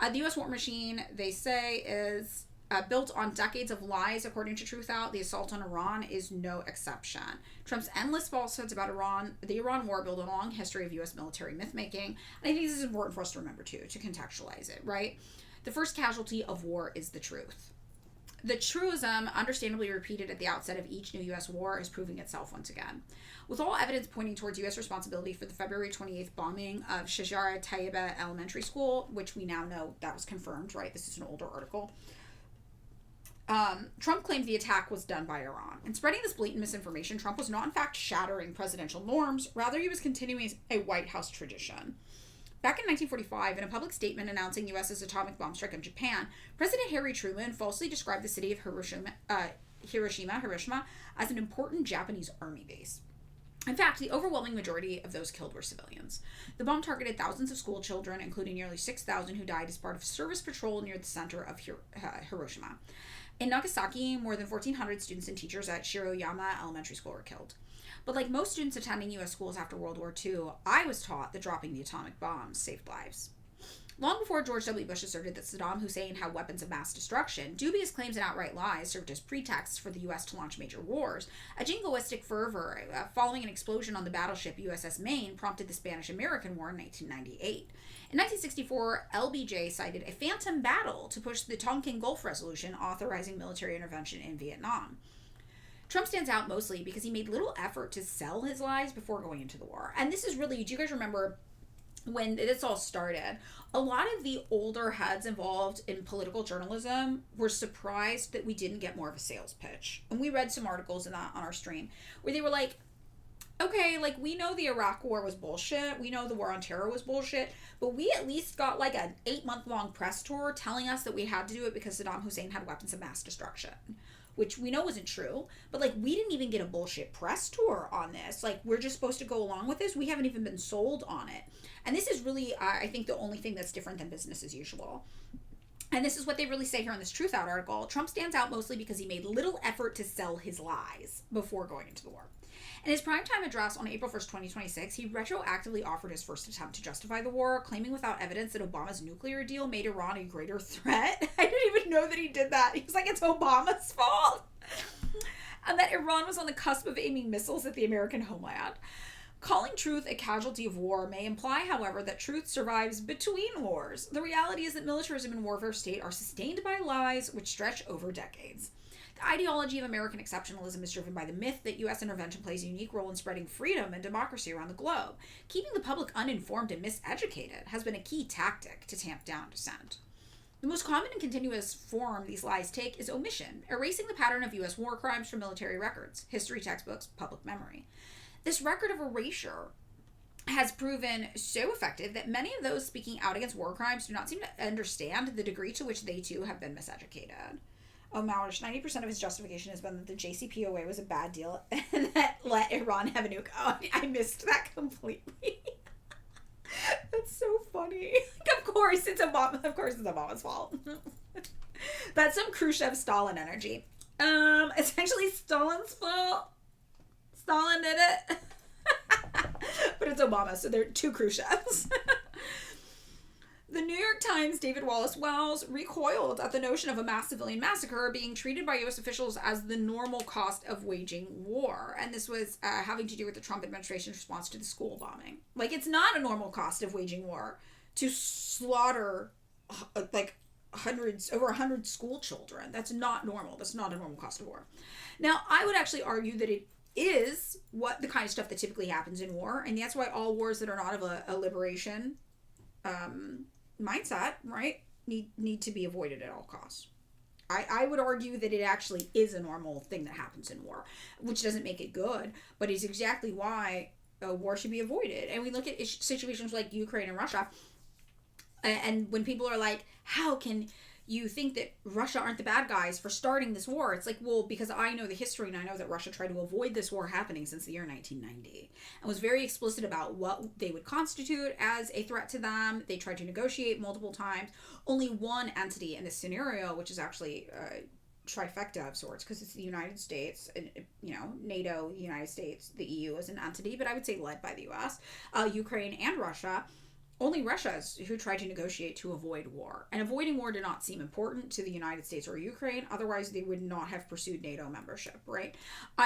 The U.S. war machine, they say, is built on decades of lies, according to Truthout. The assault on Iran is no exception. Trump's endless falsehoods about Iran, the Iran war, build a long history of U.S. military myth-making. And I think this is important for us to remember, too, to contextualize it, right? The first casualty of war is the truth. The truism, understandably repeated at the outset of each new U.S. war, is proving itself once again. With all evidence pointing towards U.S. responsibility for the February 28th bombing of Shajara Tayyiba Elementary School, which we now know that was confirmed, right? This is an older article. Trump claimed the attack was done by Iran. In spreading this blatant misinformation, Trump was not in fact shattering presidential norms, rather he was continuing a White House tradition. Back in 1945, in a public statement announcing U.S.'s atomic bomb strike on Japan, President Harry Truman falsely described the city of Hiroshima as an important Japanese army base. In fact, the overwhelming majority of those killed were civilians. The bomb targeted thousands of school children, including nearly 6,000 who died as part of service patrol near the center of Hiroshima. In Nagasaki, more than 1,400 students and teachers at Shiroyama Elementary School were killed. But like most students attending U.S. schools after World War II, I was taught that dropping the atomic bombs saved lives. Long before George W. Bush asserted that Saddam Hussein had weapons of mass destruction, dubious claims and outright lies served as pretexts for the U.S. to launch major wars. A jingoistic fervor following an explosion on the battleship USS Maine prompted the Spanish-American War in 1998. In 1964, LBJ cited a phantom battle to push the Tonkin Gulf Resolution authorizing military intervention in Vietnam. Trump stands out mostly because he made little effort to sell his lies before going into the war. And this is really, do you guys remember when this all started? A lot of the older heads involved in political journalism were surprised that we didn't get more of a sales pitch. And we read some articles in that on our stream where they were like, okay, like we know the Iraq war was bullshit. We know the war on terror was bullshit. But we at least got like an 8-month long press tour telling us that we had to do it because Saddam Hussein had weapons of mass destruction. which we know isn't true. But like, we didn't even get a bullshit press tour on this. Like, we're just supposed to go along with this. We haven't even been sold on it. And this is really, I think, the only thing that's different than business as usual. And this is what they really say here in this Truth Out article. Trump stands out mostly because he made little effort to sell his lies before going into the war. In his primetime address on April 1st, 2026, he retroactively offered his first attempt to justify the war, claiming without evidence that Obama's nuclear deal made Iran a greater threat. I didn't even know that he did that. He was like, it's Obama's fault. And that Iran was on the cusp of aiming missiles at the American homeland. Calling truth a casualty of war may imply, however, that truth survives between wars. The reality is that militarism and warfare state are sustained by lies which stretch over decades. The ideology of American exceptionalism is driven by the myth that U.S. intervention plays a unique role in spreading freedom and democracy around the globe. Keeping the public uninformed and miseducated has been a key tactic to tamp down dissent. The most common and continuous form these lies take is omission, erasing the pattern of U.S. war crimes from military records, history textbooks, public memory. This record of erasure has proven so effective that many of those speaking out against war crimes do not seem to understand the degree to which they too have been miseducated. Mauish, 90% of his justification has been that the JCPOA was a bad deal and that let Iran have a nuke. Oh, I missed that completely. That's so funny. Of course it's Obama's fault. That's some Khrushchev Stalin energy. Essentially Stalin's fault. Stalin did it. But it's Obama, so they're two Khrushchevs. The New York Times' David Wallace Wells recoiled at the notion of a mass civilian massacre being treated by U.S. officials as the normal cost of waging war. And this was having to do with the Trump administration's response to the school bombing. Like, it's not a normal cost of waging war to slaughter, over 100 school children. That's not normal. That's not a normal cost of war. Now, I would actually argue that it is what the kind of stuff that typically happens in war, and that's why all wars that are not of a liberation mindset, right, need to be avoided at all costs. I would argue that it actually is a normal thing that happens in war, which doesn't make it good, but is exactly why war should be avoided. And we look at situations like Ukraine and Russia, and when people are like, how can you think that Russia aren't the bad guys for starting this war? It's like, well, because I know the history and I know that Russia tried to avoid this war happening since the year 1990 and was very explicit about what they would constitute as a threat to them. They tried to negotiate multiple times. Only one entity in this scenario, which is actually trifecta of sorts, because it's the United States, and NATO, the United States, the EU as an entity, but I would say led by the US, Ukraine and Russia. Only Russia's who tried to negotiate to avoid war. And avoiding war did not seem important to the United States or Ukraine. Otherwise, they would not have pursued NATO membership, right?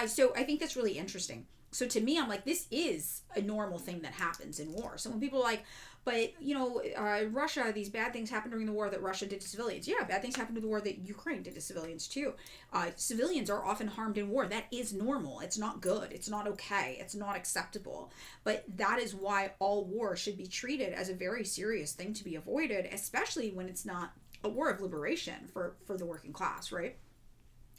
So I think that's really interesting. So to me, I'm like, this is a normal thing that happens in war. So when people are like, but, Russia, these bad things happened during the war that Russia did to civilians. Yeah, bad things happened to the war that Ukraine did to civilians too. Civilians are often harmed in war. That is normal. It's not good. It's not okay. It's not acceptable. But that is why all war should be treated as a very serious thing to be avoided, especially when it's not a war of liberation for the working class, right?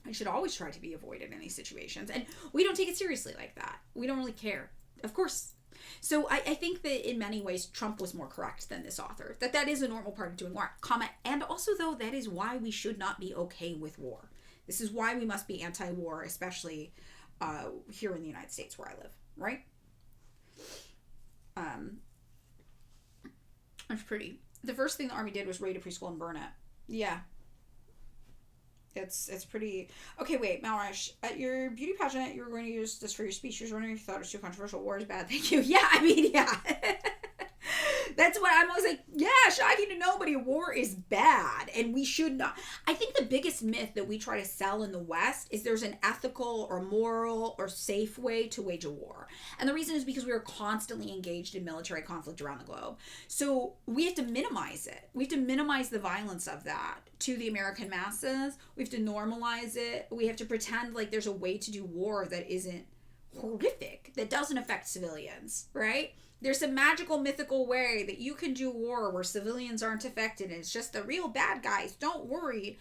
It should always try to be avoided in these situations. And we don't take it seriously like that. We don't really care. Of course. So I think that in many ways, Trump was more correct than this author. That is a normal part of doing war. And also, though, that is why we should not be okay with war. This is why we must be anti-war, especially here in the United States where I live, right? It's pretty. The first thing the Army did was raid a preschool and burn it. Yeah. It's pretty... Okay, wait, Malrash, at your beauty pageant, you were going to use this for your speech. You were wondering if you thought it was too controversial. War is bad. Thank you. Yeah, yeah. That's what I'm always like, yeah, shocking to nobody. War is bad, and we should not. I think the biggest myth that we try to sell in the West is there's an ethical or moral or safe way to wage a war. And the reason is because we are constantly engaged in military conflict around the globe. So we have to minimize it. We have to minimize the violence of that to the American masses. We have to normalize it. We have to pretend like there's a way to do war that isn't horrific, that doesn't affect civilians, right? There's a magical, mythical way that you can do war where civilians aren't affected, and it's just the real bad guys. Don't worry.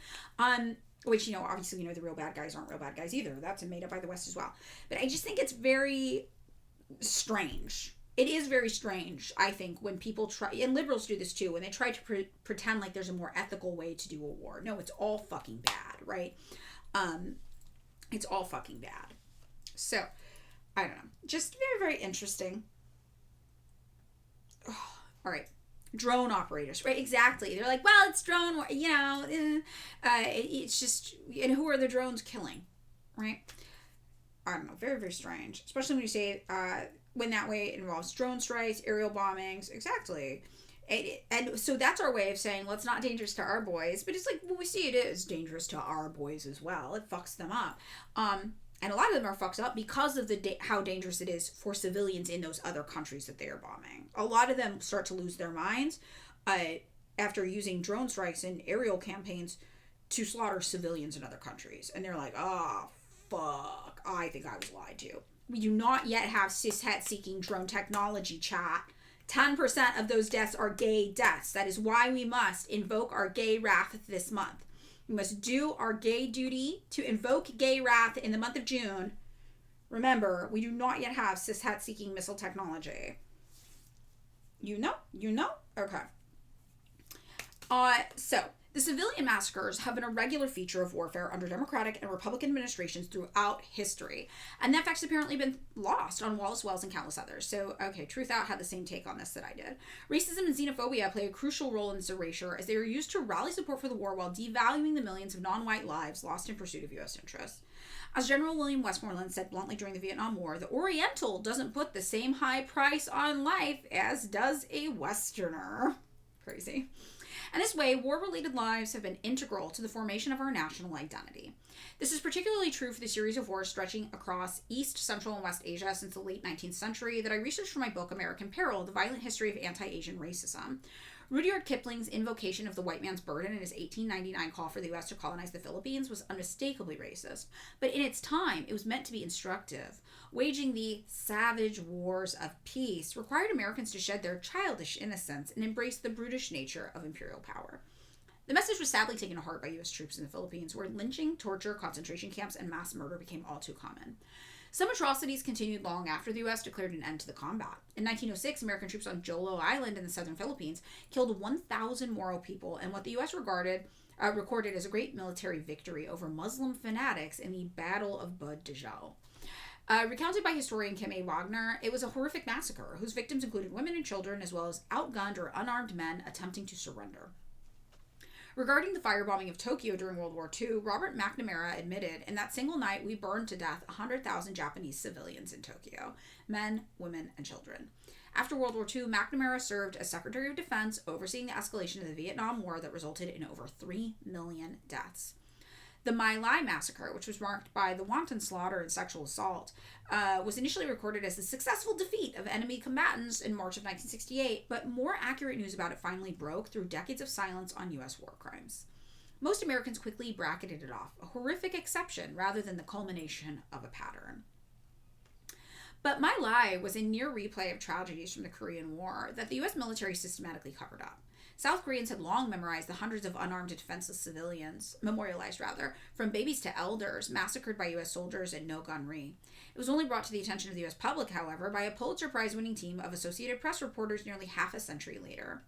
Which, obviously, the real bad guys aren't real bad guys either. That's made up by the West as well. But I just think it's very strange. It is very strange, I think, when people try, and liberals do this too, when they try to pretend like there's a more ethical way to do a war. No, it's all fucking bad, right? It's all fucking bad. So, I don't know. Just very, very interesting. Oh, all right. Drone operators, right? Exactly. They're like, well, it's drone, it's just, and who are the drones killing, right? I don't know. Very, very strange. Especially when you say, when that way it involves drone strikes, aerial bombings. Exactly. And so that's our way of saying, well, it's not dangerous to our boys, but it's like, well, we see it is dangerous to our boys as well. It fucks them up. And a lot of them are fucked up because of how dangerous it is for civilians in those other countries that they are bombing. A lot of them start to lose their minds after using drone strikes and aerial campaigns to slaughter civilians in other countries. And they're like, oh, fuck, I think I was lied to. We do not yet have cishet-seeking drone technology, chat. 10% of those deaths are gay deaths. That is why we must invoke our gay wrath this month. We must do our gay duty to invoke gay wrath in the month of June. Remember, we do not yet have cishet-seeking missile technology. You know? Okay. So, the civilian massacres have been a regular feature of warfare under Democratic and Republican administrations throughout history. And that fact's apparently been lost on Wallace Wells and countless others. So, okay, Truth Out had the same take on this that I did. Racism and xenophobia play a crucial role in this erasure as they were used to rally support for the war while devaluing the millions of non-white lives lost in pursuit of U.S. interests. As General William Westmoreland said bluntly during the Vietnam War, the Oriental doesn't put the same high price on life as does a Westerner. Crazy. In this way, war-related lives have been integral to the formation of our national identity. This is particularly true for the series of wars stretching across East, Central, and West Asia since the late 19th century that I researched for my book, American Peril, The Violent History of Anti-Asian Racism. Rudyard Kipling's invocation of the white man's burden in his 1899 call for the U.S. to colonize the Philippines was unmistakably racist, but in its time, it was meant to be instructive. Waging the savage wars of peace required Americans to shed their childish innocence and embrace the brutish nature of imperial power. The message was sadly taken to heart by U.S. troops in the Philippines, where lynching, torture, concentration camps, and mass murder became all too common. Some atrocities continued long after the U.S. declared an end to the combat. In 1906, American troops on Jolo Island in the southern Philippines killed 1,000 Moro people in what the U.S. recorded as a great military victory over Muslim fanatics in the Battle of Bud Dajjal. Recounted by historian Kim A. Wagner, it was a horrific massacre whose victims included women and children as well as outgunned or unarmed men attempting to surrender. Regarding the firebombing of Tokyo during World War II, Robert McNamara admitted, in that single night we burned to death 100,000 Japanese civilians in Tokyo, men, women, and children. After World War II, McNamara served as Secretary of Defense, overseeing the escalation of the Vietnam War that resulted in over 3 million deaths. The My Lai massacre, which was marked by the wanton slaughter and sexual assault, was initially recorded as the successful defeat of enemy combatants in March of 1968, but more accurate news about it finally broke through decades of silence on U.S. war crimes. Most Americans quickly bracketed it off, a horrific exception rather than the culmination of a pattern. But My Lai was a near replay of tragedies from the Korean War that the U.S. military systematically covered up. South Koreans had long memorized the hundreds of unarmed and defenseless civilians, from babies to elders, massacred by U.S. soldiers at No Gun Ri. It was only brought to the attention of the U.S. public, however, by a Pulitzer Prize-winning team of Associated Press reporters nearly half a century later.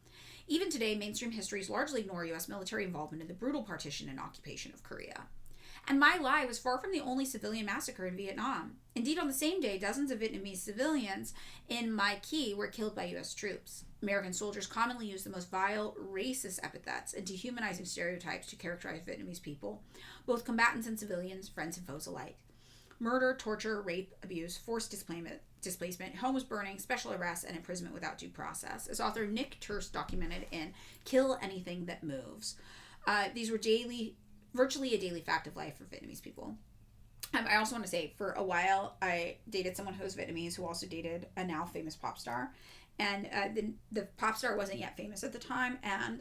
Even today, mainstream histories largely ignore U.S. military involvement in the brutal partition and occupation of Korea. And My Lai was far from the only civilian massacre in Vietnam. Indeed, on the same day, dozens of Vietnamese civilians in My Key were killed by U.S. troops. American soldiers commonly use the most vile, racist epithets and dehumanizing stereotypes to characterize Vietnamese people, both combatants and civilians, friends and foes alike. Murder, torture, rape, abuse, forced displacement, homes burning, special arrests, and imprisonment without due process, as author Nick Turst documented in Kill Anything That Moves. These were virtually a daily fact of life for Vietnamese people. I also want to say, for a while, I dated someone who was Vietnamese who also dated a now famous pop star. And the pop star wasn't yet famous at the time, and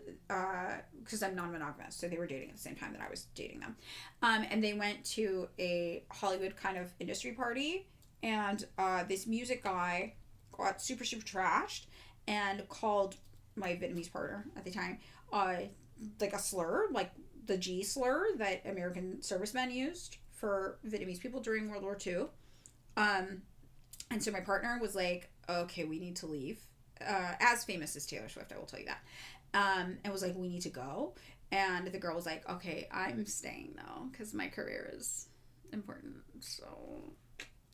because I'm non-monogamous, so they were dating at the same time that I was dating them. And they went to a Hollywood kind of industry party, and this music guy got super, super trashed and called my Vietnamese partner at the time like a slur, like the G slur that American servicemen used for Vietnamese people during World War II. And so my partner was like, okay, we need to leave. As famous as Taylor Swift, I will tell you that. And was like, we need to go. And the girl was like, okay, I'm staying though, because my career is important. So,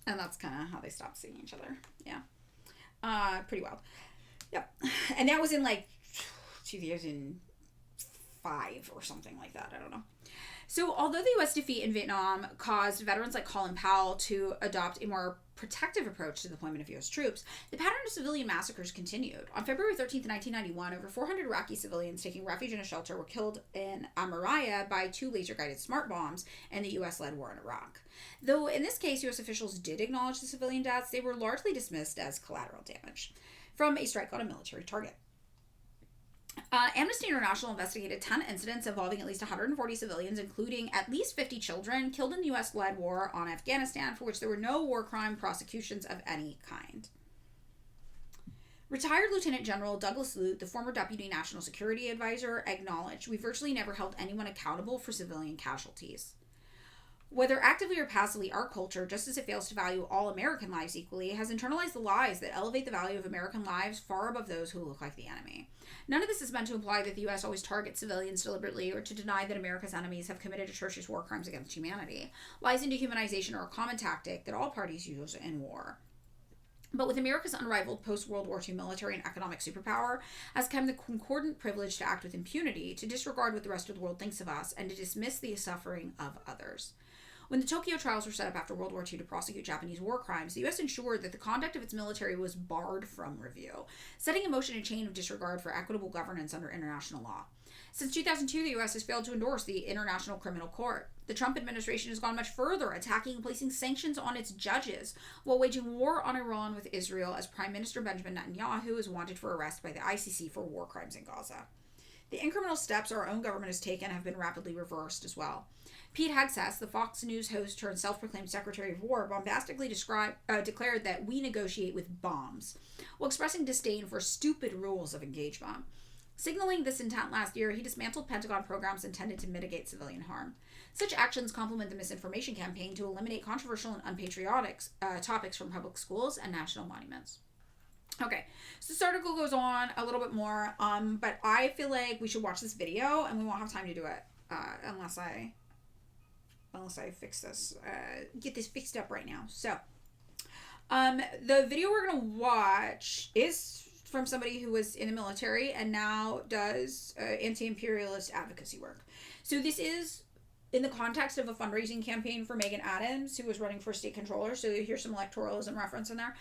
and that's kind of how they stopped seeing each other. Yeah. Pretty wild. Yep. And that was in like 2005 or something like that. I don't know. So, although the U.S. defeat in Vietnam caused veterans like Colin Powell to adopt a more protective approach to the deployment of U.S. troops, the pattern of civilian massacres continued. On February 13th, 1991, over 400 Iraqi civilians taking refuge in a shelter were killed in Amaraya by 2 laser-guided smart bombs in the U.S.-led war in Iraq. Though in this case, U.S. officials did acknowledge the civilian deaths, they were largely dismissed as collateral damage from a strike on a military target. Amnesty International investigated 10 incidents involving at least 140 civilians, including at least 50 children, killed in the U.S.-led war on Afghanistan, for which there were no war crime prosecutions of any kind. Retired Lieutenant General Douglas Lute, the former Deputy National Security Advisor, acknowledged, "We virtually never held anyone accountable for civilian casualties." Whether actively or passively, our culture, just as it fails to value all American lives equally, has internalized the lies that elevate the value of American lives far above those who look like the enemy. None of this is meant to imply that the U.S. always targets civilians deliberately or to deny that America's enemies have committed atrocious war crimes against humanity. Lies and dehumanization are a common tactic that all parties use in war. But with America's unrivaled post-World War II military and economic superpower has come the concordant privilege to act with impunity, to disregard what the rest of the world thinks of us, and to dismiss the suffering of others. When the Tokyo trials were set up after World War II to prosecute Japanese war crimes, the U.S. ensured that the conduct of its military was barred from review, setting in motion a chain of disregard for equitable governance under international law. Since 2002, the U.S. has failed to endorse the International Criminal Court. The Trump administration has gone much further, attacking and placing sanctions on its judges, while waging war on Iran with Israel, as Prime Minister Benjamin Netanyahu is wanted for arrest by the ICC for war crimes in Gaza. The incremental steps our own government has taken have been rapidly reversed as well. Pete Hegseth, the Fox News host turned self-proclaimed Secretary of War, bombastically declared that we negotiate with bombs, while expressing disdain for stupid rules of engagement. Signaling this intent last year, he dismantled Pentagon programs intended to mitigate civilian harm. Such actions complement the misinformation campaign to eliminate controversial and unpatriotic topics from public schools and national monuments. Okay, so this article goes on a little bit more, but I feel like we should watch this video, and we won't have time to do it unless I fix this, get this fixed up right now. So, the video we're going to watch is from somebody who was in the military and now does anti-imperialist advocacy work. So this is in the context of a fundraising campaign for Megan Adams, who was running for state controller. So here's some electoralism reference in there.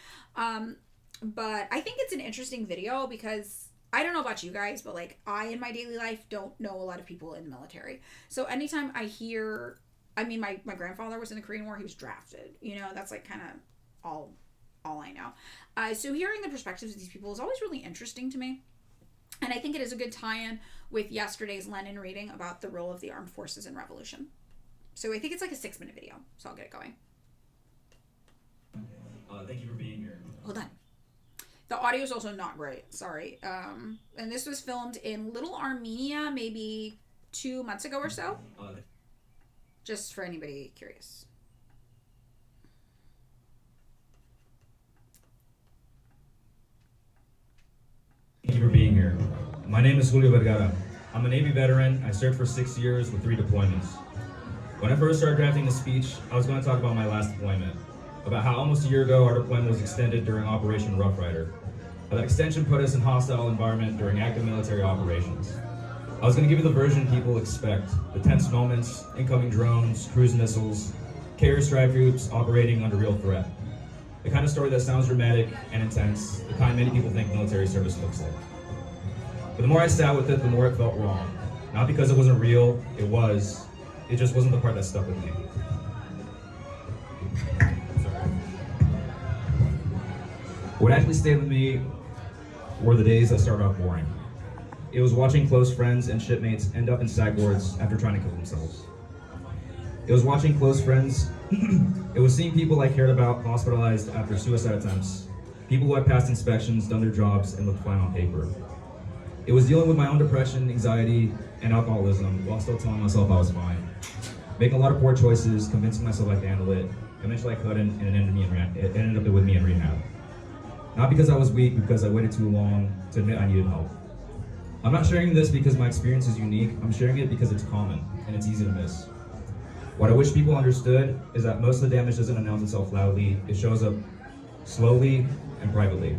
But I think it's an interesting video because I don't know about you guys, but like I in my daily life don't know a lot of people in the military. So anytime I hear, I mean, my grandfather was in the Korean War, he was drafted, you know, that's like kind of all I know. So hearing the perspectives of these people is always really interesting to me. And I think it is a good tie-in with yesterday's Lenin reading about the role of the armed forces in revolution. So I think it's like a 6-minute video, so I'll get it going. Thank you for being here. Hold on. The audio is also not great, sorry. And this was filmed in Little Armenia maybe 2 months ago or so. Just for anybody curious. Thank you for being here. My name is Julio Vergara. I'm a Navy veteran. I served for 6 years with 3 deployments. When I first started drafting this speech, I was going to talk about my last deployment, about how almost a year ago our deployment was extended during Operation Rough Rider. How that extension put us in hostile environment during active military operations. I was going to give you the version people expect, the tense moments, incoming drones, cruise missiles, carrier strike groups operating under real threat. The kind of story that sounds dramatic and intense, the kind many people think military service looks like. But the more I sat with it, the more it felt wrong. Not because it wasn't real, it just wasn't the part that stuck with me. What actually stayed with me were the days that started off boring. It was watching close friends and shipmates end up in SAG wards after trying to kill themselves. It was watching close friends. It was seeing people I cared about hospitalized after suicide attempts. People who had passed inspections, done their jobs, and looked fine on paper. It was dealing with my own depression, anxiety, and alcoholism while still telling myself I was fine. Making a lot of poor choices, convincing myself I could handle it. Eventually I couldn't, and it ended up with me in rehab. Not because I was weak, but because I waited too long to admit I needed help. I'm not sharing this because my experience is unique. I'm sharing it because it's common, and it's easy to miss. What I wish people understood is that most of the damage doesn't announce itself loudly, it shows up slowly and privately.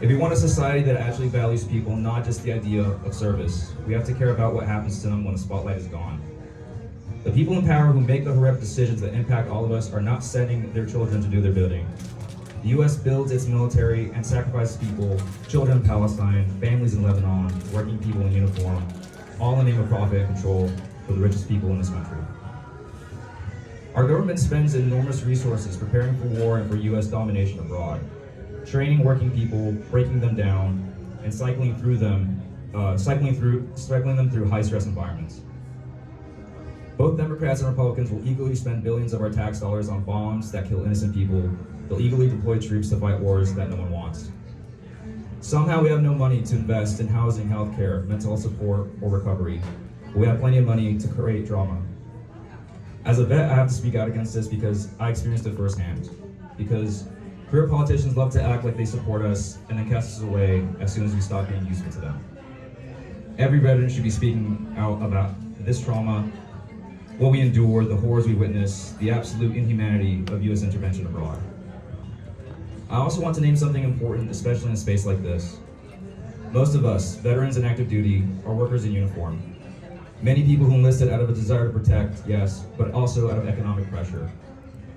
If we want a society that actually values people, not just the idea of service, we have to care about what happens to them when the spotlight is gone. The people in power who make the horrific decisions that impact all of us are not sending their children to do their bidding. The U.S. builds its military and sacrifices people, children in Palestine, families in Lebanon, working people in uniform, all in the name of profit and control for the richest people in this country. Our government spends enormous resources preparing for war and for U.S. domination abroad, training working people, breaking them down, and cycling them through high-stress environments. Both Democrats and Republicans will eagerly spend billions of our tax dollars on bombs that kill innocent people. They'll eagerly deploy troops to fight wars that no one wants. Somehow we have no money to invest in housing, healthcare, mental health support, or recovery. But we have plenty of money to create drama. As a vet, I have to speak out against this because I experienced it firsthand. Because career politicians love to act like they support us and then cast us away as soon as we stop being useful to them. Every veteran should be speaking out about this trauma, what we endure, the horrors we witness, the absolute inhumanity of U.S. intervention abroad. I also want to name something important, especially in a space like this. Most of us, veterans in active duty, are workers in uniform. Many people who enlisted out of a desire to protect, yes, but also out of economic pressure,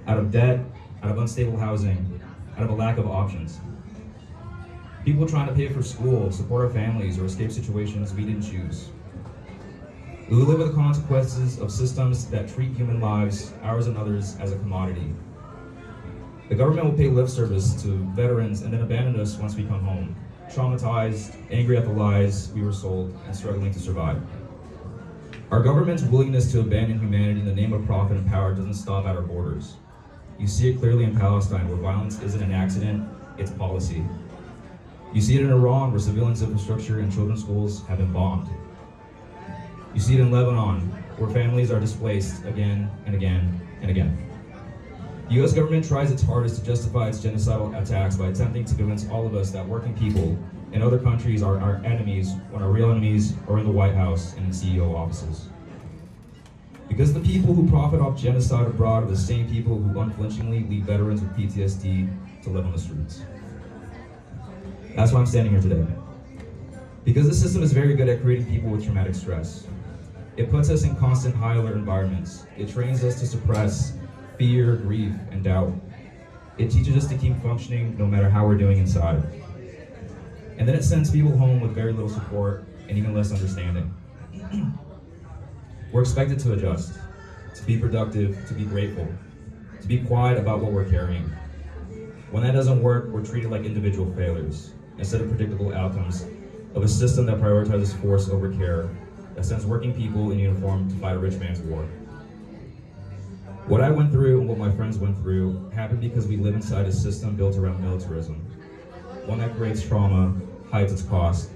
out of debt, out of unstable housing, out of a lack of options. People trying to pay for school, support our families, or escape situations we didn't choose. We will live with the consequences of systems that treat human lives, ours and others, as a commodity. The government will pay lip service to veterans and then abandon us once we come home, traumatized, angry at the lies we were sold, and struggling to survive. Our government's willingness to abandon humanity in the name of profit and power doesn't stop at our borders. You see it clearly in Palestine, where violence isn't an accident, it's policy. You see it in Iran, where civilians' infrastructure and children's schools have been bombed. You see it in Lebanon, where families are displaced again and again and again. The U.S. government tries its hardest to justify its genocidal attacks by attempting to convince all of us that working people in other countries are our enemies when our real enemies are in the White House and in CEO offices. Because the people who profit off genocide abroad are the same people who unflinchingly leave veterans with PTSD to live on the streets. That's why I'm standing here today. Because the system is very good at creating people with traumatic stress. It puts us in constant high alert environments. It trains us to suppress fear, grief, and doubt. It teaches us to keep functioning no matter how we're doing inside. And then it sends people home with very little support and even less understanding. We're expected to adjust, to be productive, to be grateful, to be quiet about what we're carrying. When that doesn't work, we're treated like individual failures instead of predictable outcomes of a system that prioritizes force over care, that sends working people in uniform to fight a rich man's war. What I went through and what my friends went through happened because we live inside a system built around militarism, one that creates trauma, hides its cost,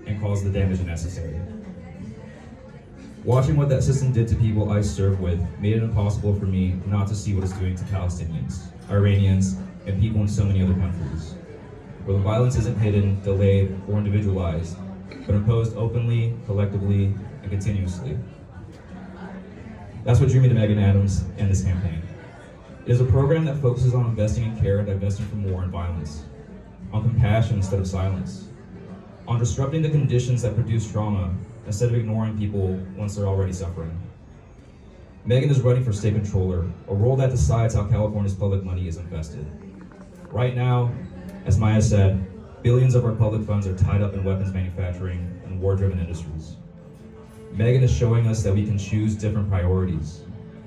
and causes the damage necessary. Watching what that system did to people I served with made it impossible for me not to see what it's doing to Palestinians, Iranians, and people in so many other countries, where the violence isn't hidden, delayed, or individualized, but imposed openly, collectively, and continuously. That's what drew me to Megan Adams and this campaign. It is a program that focuses on investing in care and divesting from war and violence, on compassion instead of silence, on disrupting the conditions that produce trauma instead of ignoring people once they're already suffering. Megan is running for state controller, a role that decides how California's public money is invested. Right now, as Maya said, billions of our public funds are tied up in weapons manufacturing and war-driven industries. Megan is showing us that we can choose different priorities,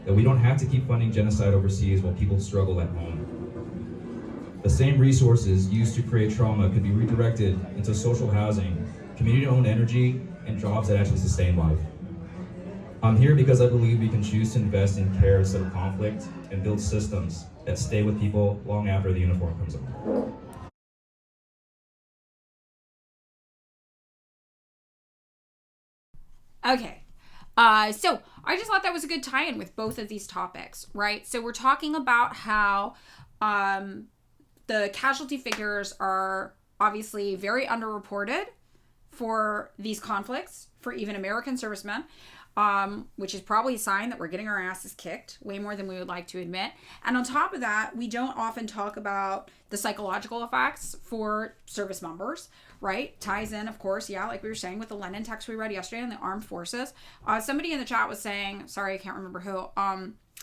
that we don't have to keep funding genocide overseas while people struggle at home. The same resources used to create trauma could be redirected into social housing, community-owned energy, and jobs that actually sustain life. I'm here because I believe we can choose to invest in care instead of conflict and build systems that stay with people long after the uniform comes off. Okay. So I just thought that was a good tie-in with both of these topics, right? So we're talking about how the casualty figures are obviously very underreported for these conflicts, for even American servicemen. which is probably a sign that we're getting our asses kicked way more than we would like to admit. And on top of that, we don't often talk about the psychological effects for service members, right? Ties in, of course, yeah, like we were saying with the Lennon text we read yesterday on the armed forces. Somebody in the chat was saying, sorry, I can't remember who,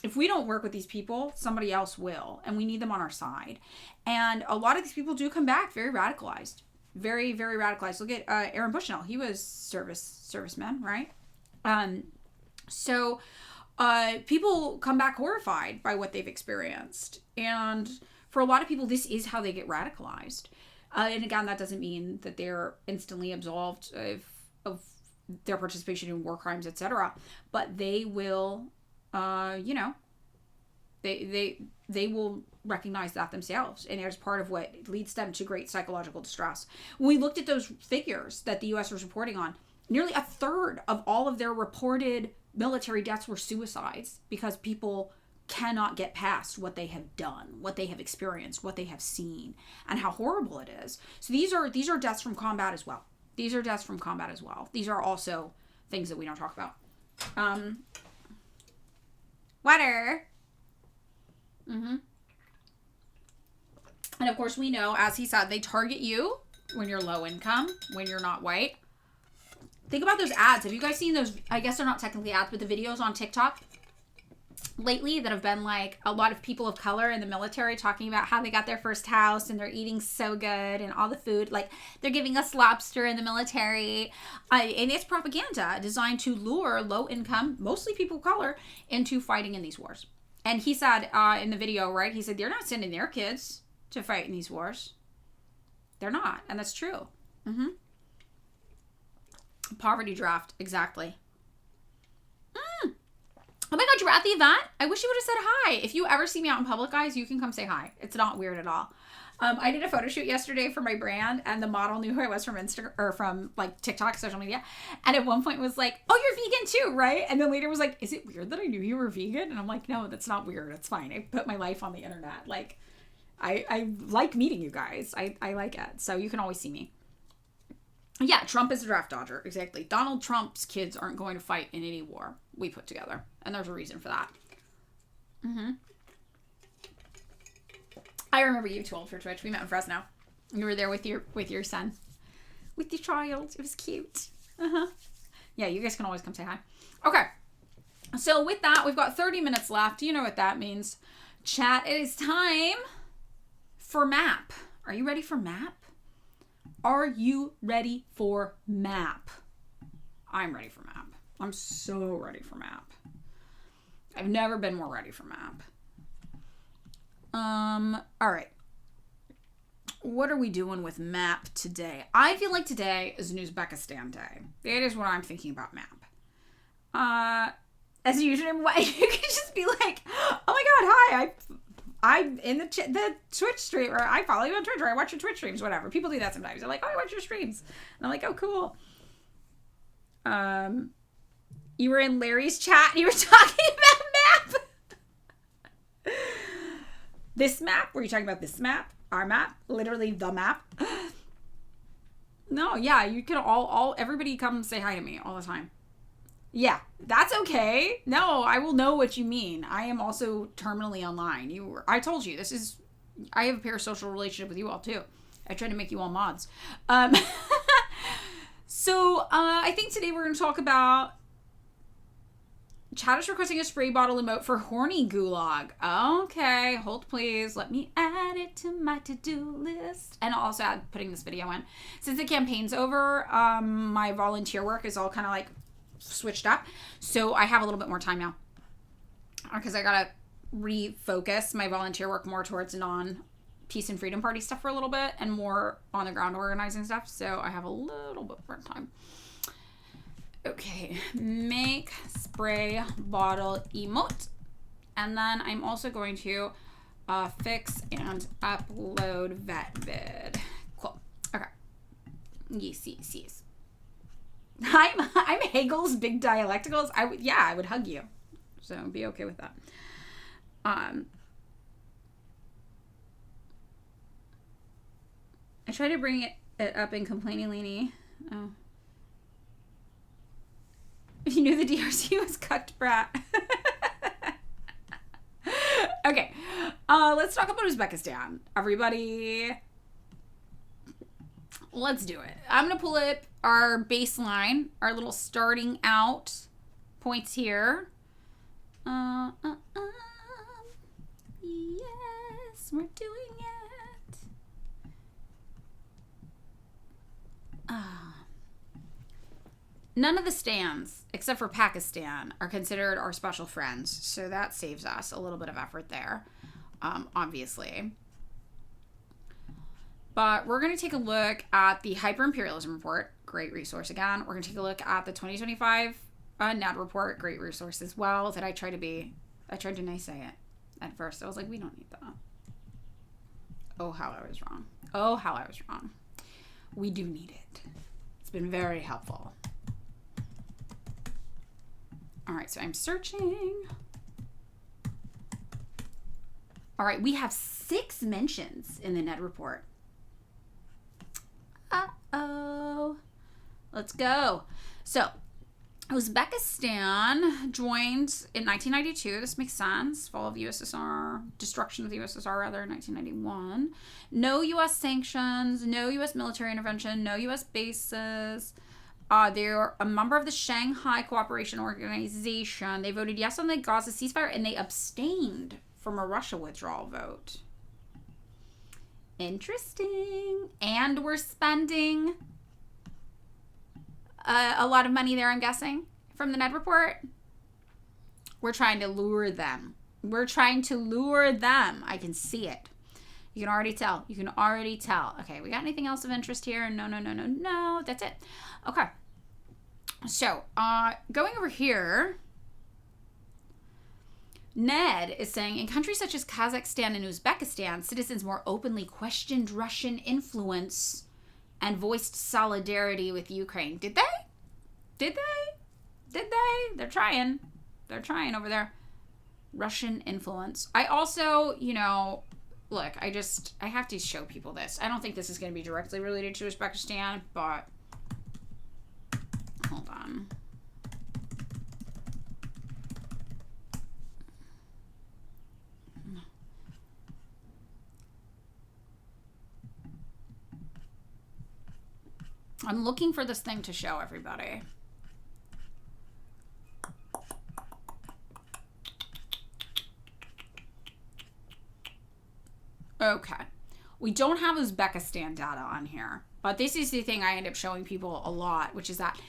if we don't work with these people, somebody else will, and we need them on our side. And a lot of these people do come back very radicalized, very, very radicalized. Look at Aaron Bushnell. He was serviceman, right? So people come back horrified by what they've experienced. And for a lot of people, this is how they get radicalized. And again, that doesn't mean that they're instantly absolved of their participation in war crimes, etc. But they will, they will recognize that themselves. And it's part of what leads them to great psychological distress. When we looked at those figures that the U.S. was reporting on, nearly a third of all of their reported military deaths were suicides because people cannot get past what they have done, what they have experienced, what they have seen, and how horrible it is. So these are deaths from combat as well. These are deaths from combat as well. These are also things that we don't talk about. Water. And of course we know, as he said, they target you when you're low income, when you're not white. Think about those ads. Have you guys seen those? I guess they're not technically ads, but the videos on TikTok lately that have been like a lot of people of color in the military talking about how they got their first house and they're eating so good and all the food, like they're giving us lobster in the military. And it's propaganda designed to lure low income, mostly people of color, into fighting in these wars. And he said in the video, right, he said, they're not sending their kids to fight in these wars. They're not. And that's true. Poverty draft, exactly. Oh my god, you're at the event? I wish you would have said hi. If you ever see me out in public, guys, you can come say hi. It's not weird at all. I did a photo shoot yesterday for my brand, and the model knew who I was from Instagram or from like TikTok, social media. And at one point was like, "Oh, you're vegan too, right?" And then later was like, "Is it weird that I knew you were vegan?" And I'm like, "No, that's not weird. It's fine. I put my life on the internet. Like, I like meeting you guys. I like it. So you can always see me." Yeah, Trump is a draft dodger. Exactly. Donald Trump's kids aren't going to fight in any war we put together. And there's a reason for that. I remember you too old for Twitch. We met in Fresno. You were there with your son. With your child. It was cute. Yeah, you guys can always come say hi. Okay. So with that, we've got 30 minutes left. You know what that means. Chat, it is time for map. Are you ready for map? Are you ready for map? I'm ready for map. I'm so ready for map. I've never been more ready for map. All right. What are we doing with map today? I feel like today is Uzbekistan Day. It is what I'm thinking about map. As usual, you can just be like, "Oh my god, hi, I'm in the Twitch stream, or I follow you on Twitch, or I watch your Twitch streams," whatever. People do that sometimes. They're like, "Oh, I watch your streams." And I'm like, "Oh, cool." You were in Larry's chat and you were talking about map. This map? Were you talking about this map? Our map? Literally the map? No, yeah, you can everybody come say hi to me all the time. Yeah, that's okay. No, I will know what you mean. I am also terminally online. I told you, I have a parasocial relationship with you all too. I try to make you all mods. So I think today we're going to talk about chat is requesting a spray bottle emote for horny gulag. Okay, hold please. Let me add it to my to-do list. And I'll also add putting this video in. Since the campaign's over, my volunteer work is all kind of like switched up. So I have a little bit more time now. Because I got to refocus my volunteer work more towards non-peace and freedom party stuff for a little bit and more on the ground organizing stuff. So I have a little bit more time. Okay, make spray bottle emote. And then I'm also going to fix and upload vet vid. Cool. Okay. Yes. I'm Hegel's big dialecticals. I would hug you. So be okay with that. I try to bring it up in complaining Leanie. Oh. If you knew the DRC was cucked brat. Okay. Let's talk about Uzbekistan. Everybody, let's do it. I'm going to pull up our baseline, our little starting out points here. Yes, we're doing it. None of the stands, except for Pakistan, are considered our special friends. So that saves us a little bit of effort there, obviously. But we're going to take a look at the Hyperimperialism Report. Great resource again. We're going to take a look at the 2025 NAD report. Great resource as well. I tried to nice say it at first. I was like, we don't need that. Oh, how I was wrong. Oh, how I was wrong. We do need it. It's been very helpful. All right, so I'm searching. All right, we have 6 mentions in the NED report. Uh-oh. Let's go. So, Uzbekistan joined in 1992. This makes sense. Fall of the USSR, destruction of the USSR, rather, in 1991. No U.S. sanctions, no U.S. military intervention, no U.S. bases. They're a member of the Shanghai Cooperation Organization. They voted yes on the Gaza ceasefire, and they abstained from a Russia withdrawal vote. Interesting. And we're spending a lot of money there, I'm guessing, from the NED report. We're trying to lure them. We're trying to lure them. I can see it. You can already tell. You can already tell. Okay, we got anything else of interest here? No. That's it. Okay. So, going over here, Ned is saying, in countries such as Kazakhstan and Uzbekistan, citizens more openly questioned Russian influence and voiced solidarity with Ukraine. Did they? They're trying. They're trying over there. Russian influence. I also, look, I have to show people this. I don't think this is going to be directly related to Uzbekistan, but hold on. I'm looking for this thing to show everybody. Okay. We don't have Uzbekistan data on here, but this is the thing I end up showing people a lot, which is that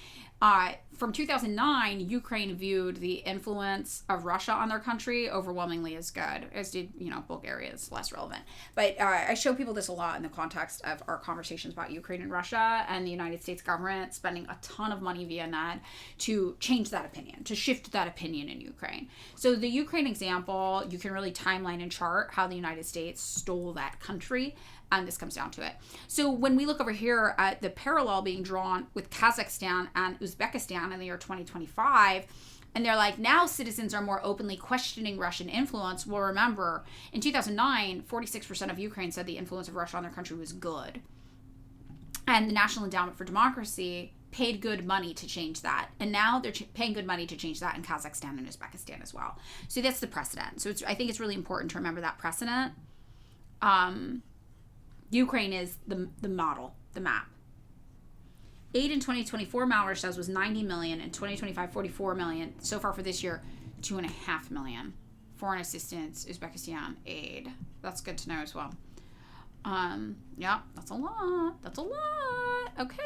from 2009, Ukraine viewed the influence of Russia on their country overwhelmingly as good, as did, Bulgaria is less relevant. But I show people this a lot in the context of our conversations about Ukraine and Russia and the United States government spending a ton of money via NED to change that opinion, to shift that opinion in Ukraine. So the Ukraine example, you can really timeline and chart how the United States stole that country. And this comes down to it. So when we look over here at the parallel being drawn with Kazakhstan and Uzbekistan in the year 2025, and they're like, now citizens are more openly questioning Russian influence. Well, remember, in 2009, 46% of Ukraine said the influence of Russia on their country was good. And the National Endowment for Democracy paid good money to change that. And now they're paying good money to change that in Kazakhstan and Uzbekistan as well. So that's the precedent. So I think it's really important to remember that precedent. Ukraine is the model, the map. Aid in 2024, malware sales was 90 million. In 2025, 44 million. So far for this year, 2.5 million. Foreign assistance, Uzbekistan aid. That's good to know as well. Yeah, that's a lot. Okay.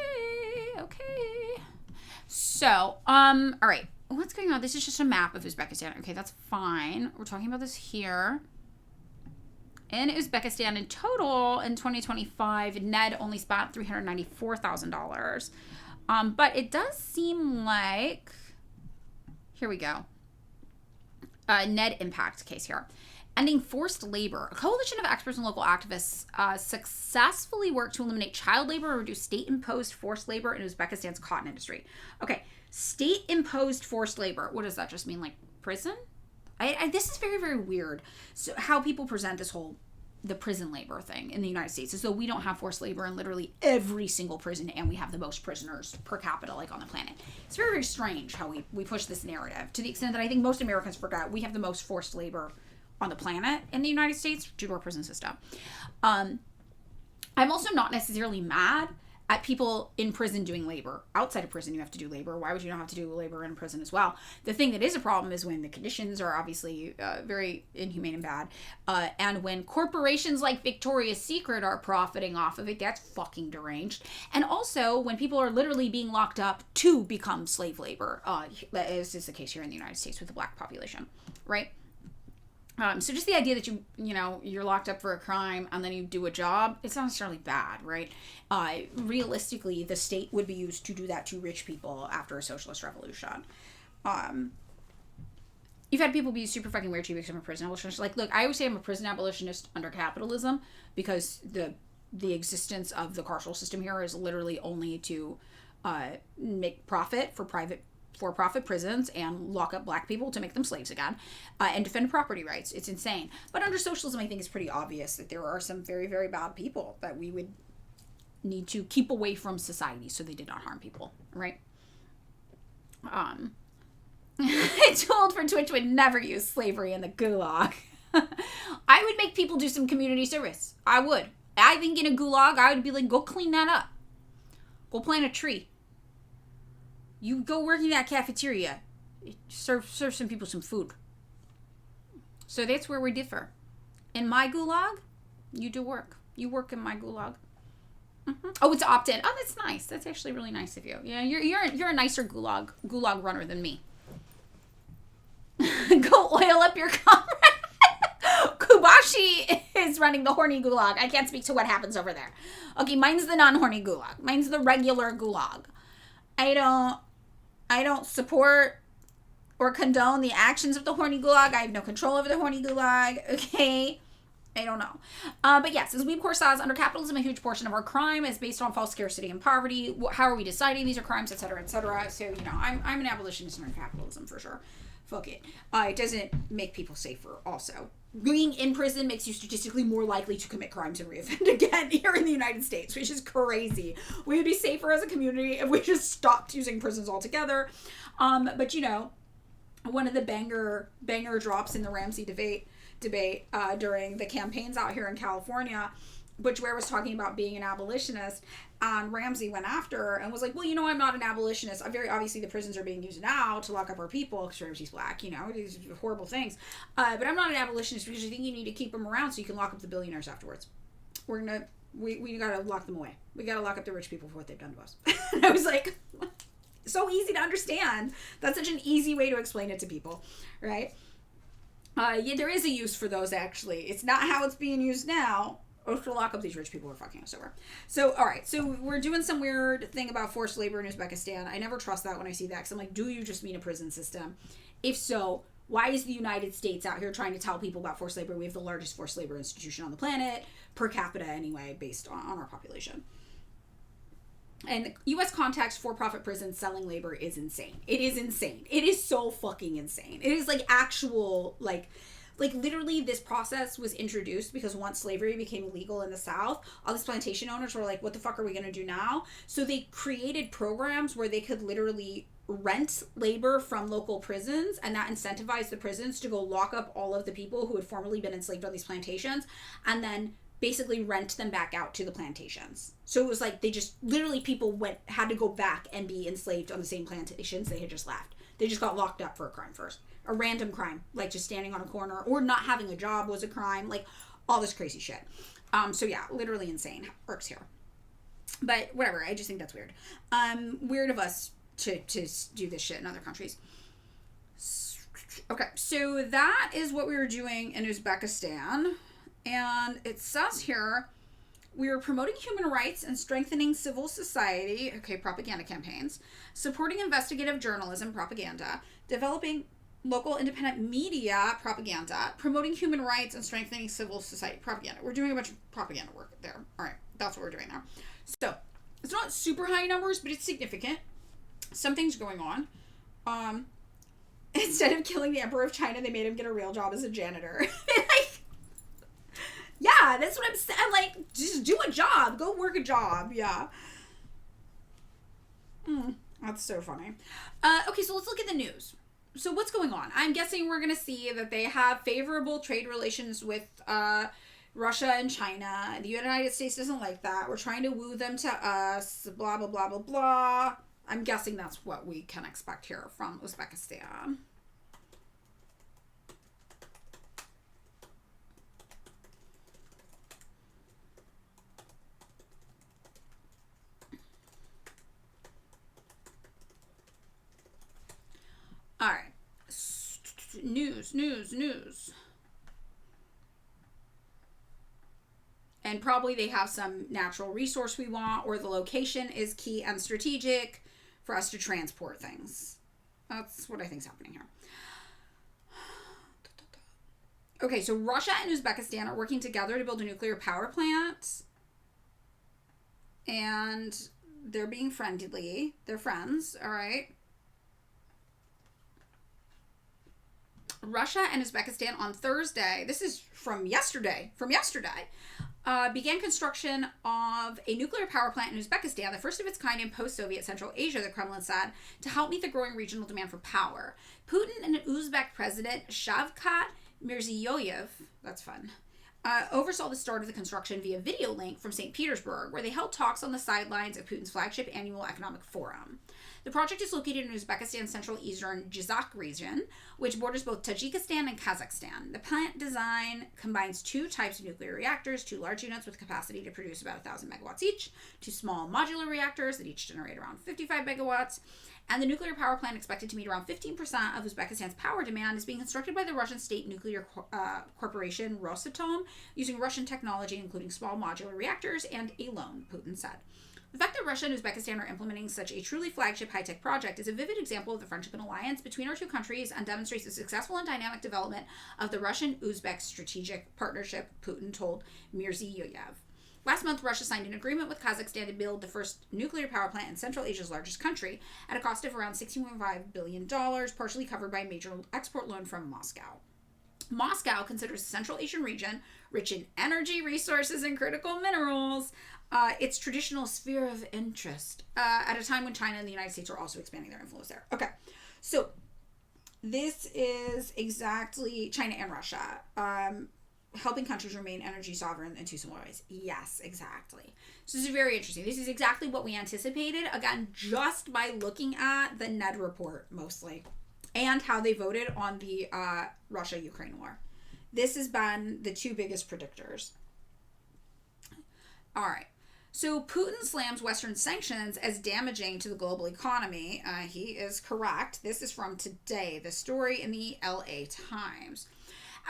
So, all right. What's going on? This is just a map of Uzbekistan. Okay, that's fine. We're talking about this here. In Uzbekistan, in total, in 2025, NED only spent $394,000. But it does seem like, here we go, NED impact case here. Ending forced labor. A coalition of experts and local activists successfully worked to eliminate child labor and reduce state-imposed forced labor in Uzbekistan's cotton industry. Okay, state-imposed forced labor. What does that just mean, like prison? This is very, very weird. So how people present this whole the prison labor thing in the United States, as though we don't have forced labor in literally every single prison, and we have the most prisoners per capita, like, on the planet. It's very, very strange how we push this narrative, to the extent that I think most Americans forget we have the most forced labor on the planet in the United States due to our prison system. I'm also not necessarily mad at people in prison doing labor. Outside of prison, you have to do labor. Why would you not have to do labor in prison as well? The thing that is a problem is when the conditions are obviously very inhumane and bad. And when corporations like Victoria's Secret are profiting off of it, that's fucking deranged. And also when people are literally being locked up to become slave labor. That is the case here in the United States with the black population, right? So just the idea that you're locked up for a crime and then you do a job, it's not necessarily bad, right? Realistically, the state would be used to do that to rich people after a socialist revolution. You've had people be super fucking weird to you because I'm a prison abolitionist. Like, look, I always say I'm a prison abolitionist under capitalism because the existence of the carceral system here is literally only to make profit for-profit prisons and lock up black people to make them slaves again, and defend property rights. It's insane. But under socialism, I think it's pretty obvious that there are some very, very bad people that we would need to keep away from society so they did not harm people, right? Too old for Twitch would never use slavery in the gulag. I would make people do some community service. I would. I think in a gulag, I would be like, go clean that up. Go plant a tree. You go work in that cafeteria. Serve some people some food. So that's where we differ. In my gulag, you do work. You work in my gulag. Mm-hmm. Oh, it's opt-in. Oh, that's nice. That's actually really nice of you. Yeah, you're a nicer gulag runner than me. Go oil up your comrade. Kubashi is running the horny gulag. I can't speak to what happens over there. Okay, mine's the non-horny gulag. Mine's the regular gulag. I don't support or condone the actions of the horny gulag. I have no control over the horny gulag. Okay? I don't know. But yes, as Weeb Core says, under capitalism, a huge portion of our crime is based on false scarcity and poverty. How are we deciding these are crimes, etc., etc.? So, I'm an abolitionist under capitalism for sure. Fuck it. It doesn't make people safer also. Being in prison makes you statistically more likely to commit crimes and reoffend again here in the United States, which is crazy. We would be safer as a community if we just stopped using prisons altogether. But one of the banger drops in the Ramsey debate during the campaigns out here in California, Butch Ware was talking about being an abolitionist, and Ramsey went after her and was like, well, I'm not an abolitionist. Very obviously the prisons are being used now to lock up our people because Ramsey's black, these horrible things. But I'm not an abolitionist because I think you need to keep them around so you can lock up the billionaires afterwards. We gotta lock them away. We gotta lock up the rich people for what they've done to us. And I was like, so easy to understand. That's such an easy way to explain it to people, right? Yeah, there is a use for those, actually. It's not how it's being used now. Or to lock up these rich people who are fucking us over. So, alright. So, we're doing some weird thing about forced labor in Uzbekistan. I never trust that when I see that. Because I'm like, do you just mean a prison system? If so, why is the United States out here trying to tell people about forced labor? We have the largest forced labor institution on the planet. Per capita, anyway, based on our population. And U.S. context, for-profit prisons selling labor is insane. It is insane. It is so fucking insane. It is like actual, like literally this process was introduced because once slavery became illegal in the South, all these plantation owners were like, what the fuck are we going to do now? So they created programs where they could literally rent labor from local prisons, and that incentivized the prisons to go lock up all of the people who had formerly been enslaved on these plantations, and then basically rent them back out to the plantations. So it was like they just literally people had to go back and be enslaved on the same plantations they had just left. They just got locked up for a crime first. A random crime, like just standing on a corner or not having a job was a crime, like all this crazy shit. So yeah, literally insane. Works here. But whatever, I just think that's weird. Weird of us to do this shit in other countries. Okay, so that is what we were doing in Uzbekistan. And it says here, we are promoting human rights and strengthening civil society, propaganda campaigns, supporting investigative journalism, propaganda, developing local independent media, propaganda, promoting human rights and strengthening civil society, propaganda. We're doing a bunch of propaganda work there. All right, that's what we're doing there. So, it's not super high numbers, but it's significant. Something's going on. Instead of killing the Emperor of China, they made him get a real job as a janitor. Yeah, Yeah, that's what I'm saying. I'm like, just do a job. Go work a job. Yeah. That's so funny. Okay, so let's look at the news. So what's going on? I'm guessing we're going to see that they have favorable trade relations with Russia and China. The United States doesn't like that. We're trying to woo them to us. Blah, blah, blah, blah, blah. I'm guessing that's what we can expect here from Uzbekistan. All right. News. And probably they have some natural resource we want, or the location is key and strategic for us to transport things. That's what I think is happening here. Okay, so Russia and Uzbekistan are working together to build a nuclear power plant. And they're being friendly. They're friends, all right? Russia and Uzbekistan on Thursday, this is from yesterday, began construction of a nuclear power plant in Uzbekistan, the first of its kind in post-Soviet Central Asia, the Kremlin said, to help meet the growing regional demand for power. Putin and Uzbek President Shavkat Mirziyoyev, that's fun, oversaw the start of the construction via video link from St. Petersburg, where they held talks on the sidelines of Putin's flagship annual economic forum. The project is located in Uzbekistan's central eastern Jizak region, which borders both Tajikistan and Kazakhstan. The plant design combines two types of nuclear reactors, two large units with capacity to produce about 1,000 megawatts each, two small modular reactors that each generate around 55 megawatts, and the nuclear power plant, expected to meet around 15% of Uzbekistan's power demand, is being constructed by the Russian state nuclear corporation Rosatom, using Russian technology, including small modular reactors and a loan, Putin said. The fact that Russia and Uzbekistan are implementing such a truly flagship high-tech project is a vivid example of the friendship and alliance between our two countries and demonstrates the successful and dynamic development of the Russian-Uzbek strategic partnership, Putin told Mirziyoyev. Last month, Russia signed an agreement with Kazakhstan to build the first nuclear power plant in Central Asia's largest country at a cost of around $16.5 billion, partially covered by a major export loan from Moscow. Moscow considers the Central Asian region, rich in energy, resources, and critical minerals, its traditional sphere of interest, at a time when China and the United States are also expanding their influence there. Okay, so this is exactly China and Russia helping countries remain energy sovereign in two similar ways. Yes, exactly. So this is very interesting. This is exactly what we anticipated, again, just by looking at the NED report mostly and how they voted on the Russia-Ukraine war. This has been the two biggest predictors. All right. So Putin slams Western sanctions as damaging to the global economy. He is correct. This is from today, the story in the LA Times.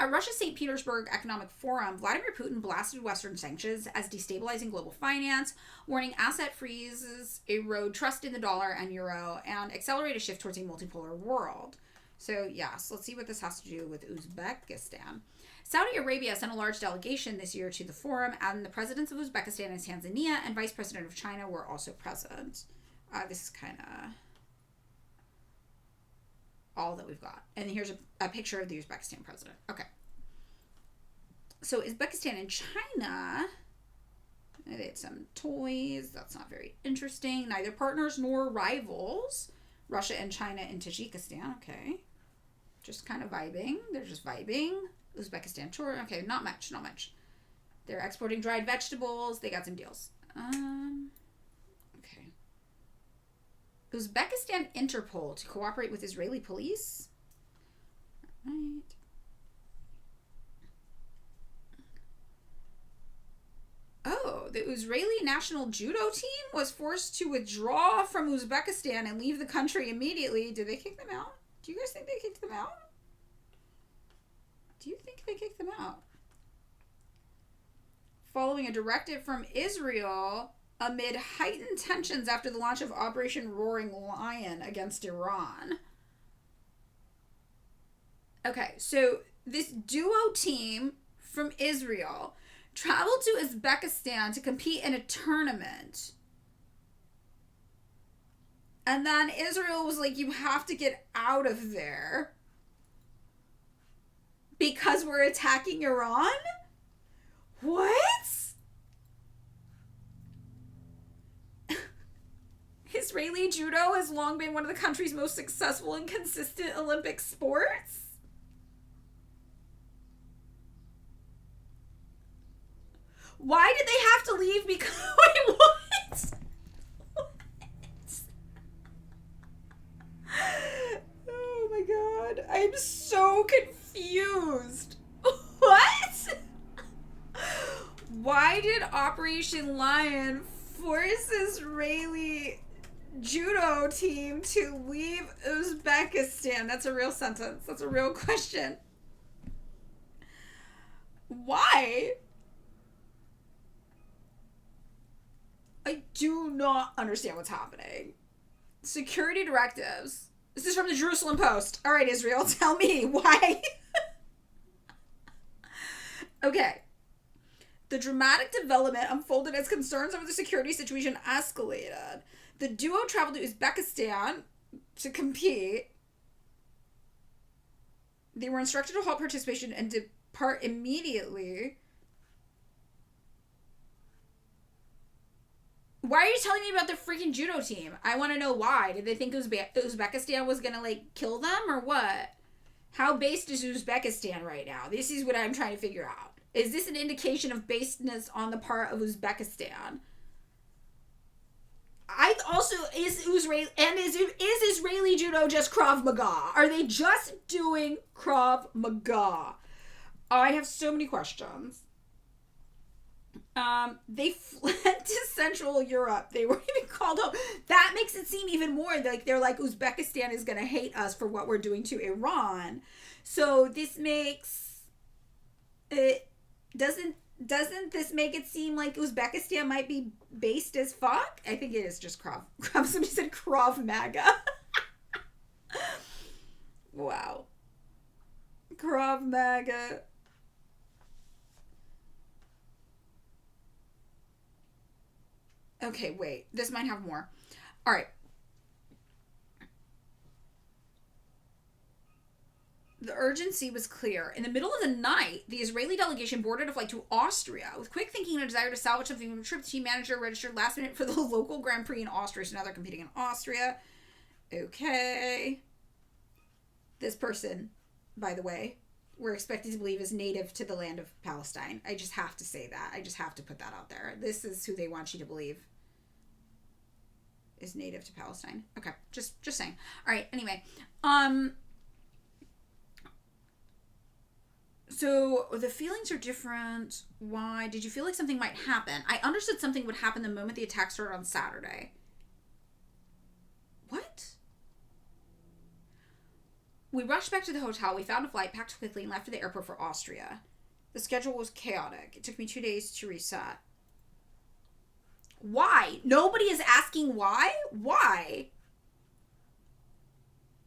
At Russia's St. Petersburg Economic Forum, Vladimir Putin blasted Western sanctions as destabilizing global finance, warning asset freezes erode trust in the dollar and euro, and accelerate a shift towards a multipolar world. So yes, let's see what this has to do with Uzbekistan. Saudi Arabia sent a large delegation this year to the forum, and the presidents of Uzbekistan and Tanzania and vice president of China were also present. This is kind of all that we've got. And here's a picture of the Uzbekistan president. Okay. So Uzbekistan and China, they had some toys. That's not very interesting. Neither partners nor rivals. Russia and China in Tajikistan. Okay. Just kind of vibing. They're just vibing. Uzbekistan tour. Okay, not much. They're exporting dried vegetables. They got some deals. Okay. Uzbekistan Interpol to cooperate with Israeli police. Right. Oh, the Israeli national judo team was forced to withdraw from Uzbekistan and leave the country immediately. Did they kick them out? Do you guys think they kicked them out? Do you think they kicked them out? Following a directive from Israel amid heightened tensions after the launch of Operation Roaring Lion against Iran. Okay, so this duo team from Israel traveled to Uzbekistan to compete in a tournament. And then Israel was like, you have to get out of there because we're attacking Iran? What? Israeli judo has long been one of the country's most successful and consistent Olympic sports? Why did they have to leave? Because wait, what? Oh my god, I'm so confused. What? Why did Operation Lion force Israeli judo team to leave Uzbekistan? That's a real sentence. That's a real question. Why? I do not understand what's happening. Security directives. This is from the Jerusalem Post. All right, Israel, tell me why. Okay. The dramatic development unfolded as concerns over the security situation escalated. The duo traveled to Uzbekistan to compete. They were instructed to halt participation and depart immediately. Why are you telling me about the freaking judo team? I want to know why. Did they think Uzbekistan was going to, like, kill them or what? How based is Uzbekistan right now? This is what I'm trying to figure out. Is this an indication of basedness on the part of Uzbekistan? I also, is Israeli judo just Krav Maga? Are they just doing Krav Maga? I have so many questions. They fled to Central Europe. They weren't even called home. That makes it seem even more like they're like, Uzbekistan is going to hate us for what we're doing to Iran. So this makes it, doesn't this make it seem like Uzbekistan might be based as fuck? I think it is just Krav. Somebody said Krav Maga. Wow. Krav Maga. Okay, wait. This might have more. All right. The urgency was clear. In the middle of the night, the Israeli delegation boarded a flight to Austria. With quick thinking and a desire to salvage something from the trip, the team manager registered last minute for the local Grand Prix in Austria. So now they're competing in Austria. Okay. This person, by the way, we're expected to believe is native to the land of Palestine. I just have to say that. I just have to put that out there. This is who they want you to believe is native to Palestine. Okay, just saying. All right, anyway. So the feelings are different. Why? Did you feel like something might happen? I understood something would happen the moment the attack started on Saturday. What? We rushed back to the hotel. We found a flight, packed quickly, and left for the airport for Austria. The schedule was chaotic. It took me 2 days to reset. Why? Nobody is asking why? Why?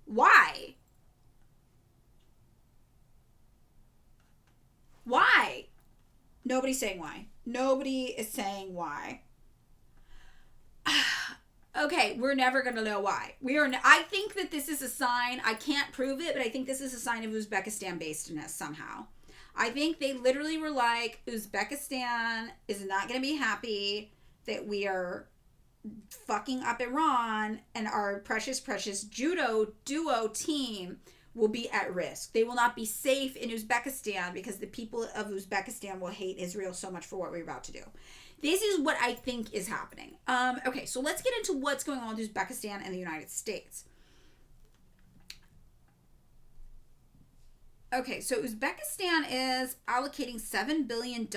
Why? Why? Nobody's saying why. Nobody is saying why. Okay, we're never going to know why. I think that this is a sign. I can't prove it, but I think this is a sign of Uzbekistan basedness somehow. I think they literally were like, Uzbekistan is not going to be happy that we are fucking up Iran, and our precious, precious judo duo team will be at risk. They will not be safe in Uzbekistan because the people of Uzbekistan will hate Israel so much for what we're about to do. This is what I think is happening. Okay, so let's get into what's going on with Uzbekistan and the United States. Okay, so Uzbekistan is allocating $7 billion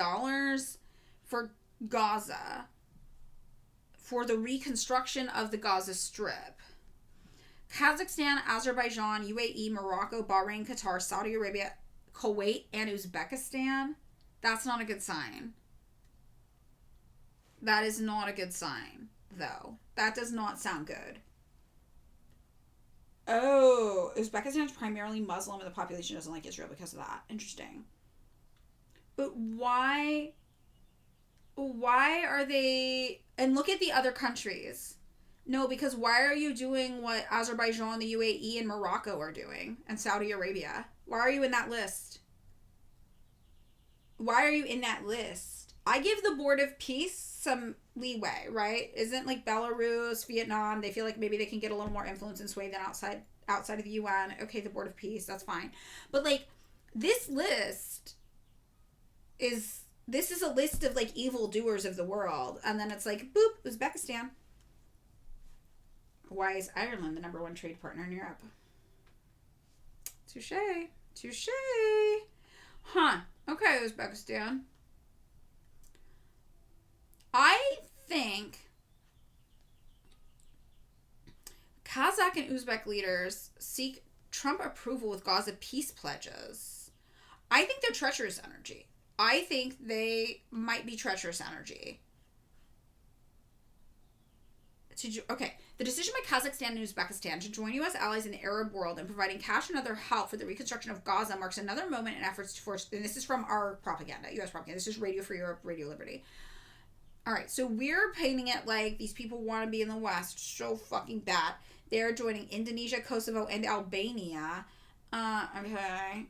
for Gaza, for the reconstruction of the Gaza Strip. Kazakhstan, Azerbaijan, UAE, Morocco, Bahrain, Qatar, Saudi Arabia, Kuwait, and Uzbekistan. That's not a good sign. That is not a good sign, though. That does not sound good. Oh, Uzbekistan is primarily Muslim and the population doesn't like Israel because of that. Interesting. But why are they... And look at the other countries. No, because why are you doing what Azerbaijan, the UAE, and Morocco are doing? And Saudi Arabia? Why are you in that list? Why are you in that list? I give the Board of Peace some leeway, right? Isn't like Belarus, Vietnam, they feel like maybe they can get a little more influence and sway than outside of the UN. Okay, the Board of Peace, that's fine. But like this list is a list of like evildoers of the world, and then it's like boop, Uzbekistan. Why is Ireland the number one trade partner in Europe? Touche. Huh. Okay, Uzbekistan. I think Kazakh and Uzbek leaders seek Trump approval with Gaza peace pledges. I think they're treacherous energy. I think they might be treacherous energy. Okay, the decision by Kazakhstan and Uzbekistan to join U.S. allies in the Arab world and providing cash and other help for the reconstruction of Gaza marks another moment in efforts to force, and this is from our propaganda, U.S. propaganda, this is Radio Free Europe, Radio Liberty. All right, so we're painting it like these people want to be in the West so fucking bad. They're joining Indonesia, Kosovo, and Albania. Okay.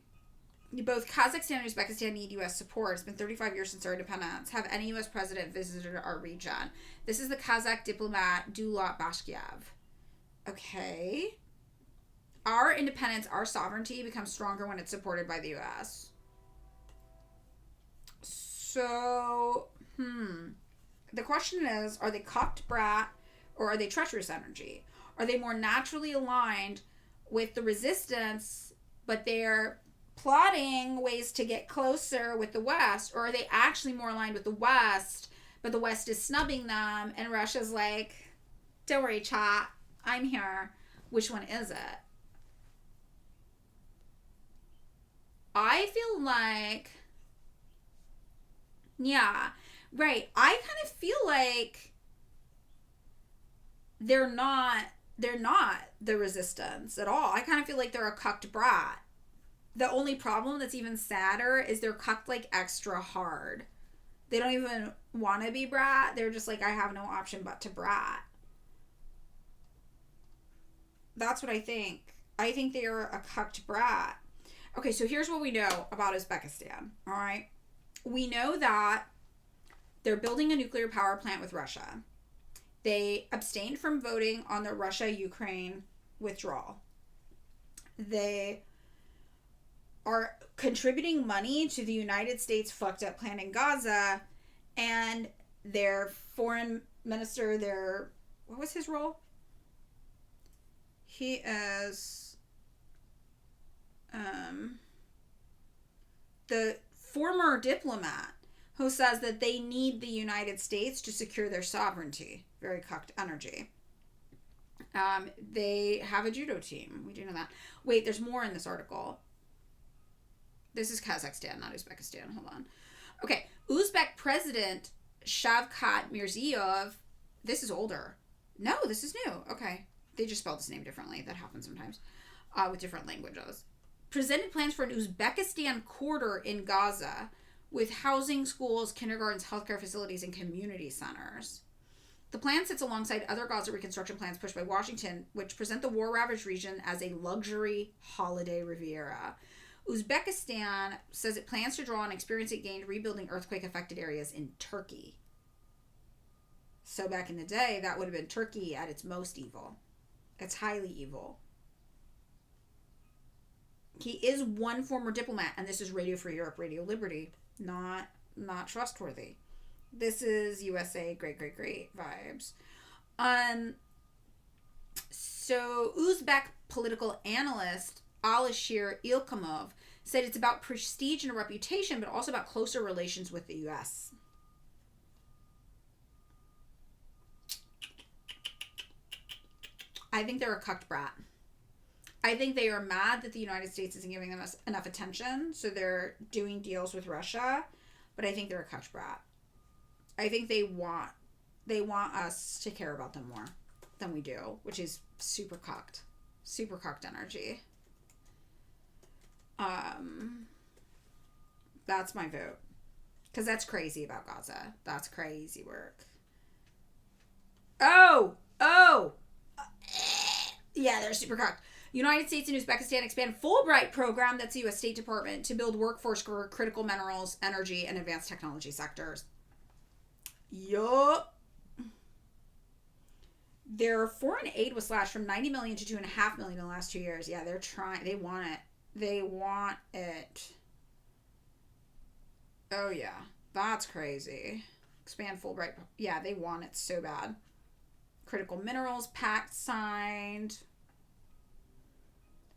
Both Kazakhstan and Uzbekistan need U.S. support. It's been 35 years since our independence. Have any U.S. president visited our region? This is the Kazakh diplomat Dulat Bashkiev. Okay. Our independence, our sovereignty becomes stronger when it's supported by the U.S. So, the question is, are they cocked brat or are they treacherous energy? Are they more naturally aligned with the resistance, but they're plotting ways to get closer with the West, or are they actually more aligned with the West, but the West is snubbing them and Russia's like, don't worry, chat, I'm here. Which one is it? I feel like, yeah, right. I kind of feel like they're not the resistance at all. I kind of feel like they're a cucked brat. The only problem that's even sadder is they're cucked like extra hard. They don't even want to be brat. They're just like, I have no option but to brat. That's what I think. I think they are a cucked brat. Okay, so here's what we know about Uzbekistan. All right. We know that they're building a nuclear power plant with Russia. They abstained from voting on the Russia-Ukraine withdrawal. They are contributing money to the United States fucked up plan in Gaza, and their foreign minister, what was his role? He is the former diplomat who says that they need the United States to secure their sovereignty. Very cucked energy. They have a judo team. We do know that. Wait, there's more in this article. This is Kazakhstan, not Uzbekistan. Hold on. Okay. Uzbek President Shavkat Mirziyoyev. This is older. No, this is new. Okay. They just spelled his name differently. That happens sometimes. With different languages. Presented plans for an Uzbekistan quarter in Gaza with housing, schools, kindergartens, healthcare facilities, and community centers. The plan sits alongside other Gaza reconstruction plans pushed by Washington, which present the war-ravaged region as a luxury holiday riviera. Uzbekistan says it plans to draw on experience it gained rebuilding earthquake-affected areas in Turkey. So back in the day, that would have been Turkey at its most evil. It's highly evil. He is one former diplomat, and this is Radio Free Europe, Radio Liberty. Not trustworthy. This is USA great vibes. So Uzbek political analyst Alishir Ilkamov said it's about prestige and a reputation, but also about closer relations with the U.S. I think they're a cucked brat. I think they are mad that the United States isn't giving them enough attention, so they're doing deals with Russia, but I think they're a cucked brat. I think they want us to care about them more than we do, which is super cucked energy. That's my vote, because that's crazy about Gaza. That's crazy work. Oh, yeah, they're super cucked. United States and Uzbekistan expand Fulbright program, that's the U.S. State Department, to build workforce for critical minerals, energy, and advanced technology sectors. Yup. Their foreign aid was slashed from 90 million to 2.5 million in the last 2 years. Yeah, they're trying. They want it. They want it. Oh, yeah. That's crazy. Expand Fulbright. Yeah, they want it so bad. Critical minerals pact signed.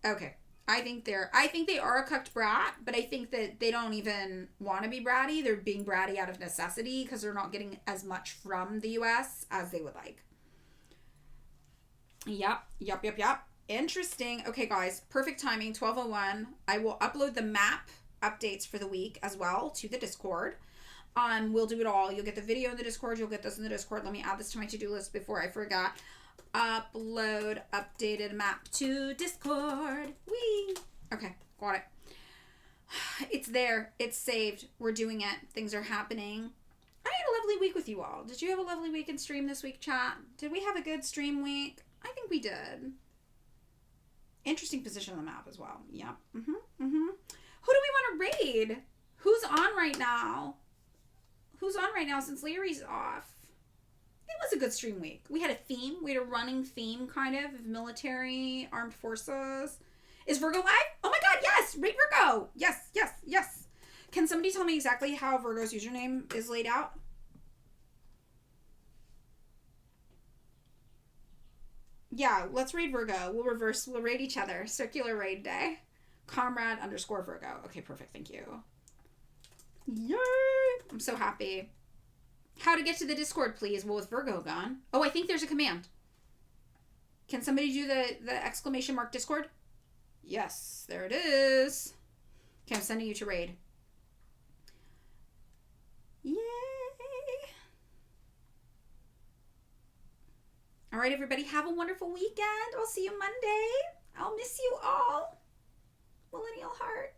Okay. I think they are a cucked brat, but I think that they don't even want to be bratty. They're being bratty out of necessity because they're not getting as much from the U.S. as they would like. Yep. Interesting. Okay, guys. Perfect timing. 12:01. I will upload the map updates for the week as well to the Discord. We'll do it all. You'll get the video in the Discord. You'll get this in the Discord. Let me add this to my to-do list before I forget. Upload updated map to Discord. Whee! Okay, got it. It's there. It's saved. We're doing it. Things are happening. I had a lovely week with you all. Did you have a lovely week in stream this week, chat? Did we have a good stream week? I think we did. Interesting position on the map as well. Yep. Who do we want to raid? Who's on right now? Since Leary's off? It was a good stream week. We had a theme. We had a running theme, kind of military, armed forces. Is Virgo live? Oh my god, yes! Raid Virgo! Yes. Can somebody tell me exactly how Virgo's username is laid out? Yeah, let's raid Virgo. We'll raid each other. Circular raid day. Comrade _ Virgo. Okay, perfect. Thank you. Yay! I'm so happy. How to get to the Discord, please? Well, with Virgo gone. Oh, I think there's a command. Can somebody do the exclamation mark Discord? Yes, there it is. Okay, I'm sending you to raid. Yay! All right, everybody, have a wonderful weekend. I'll see you Monday. I'll miss you all. Millennial Heart.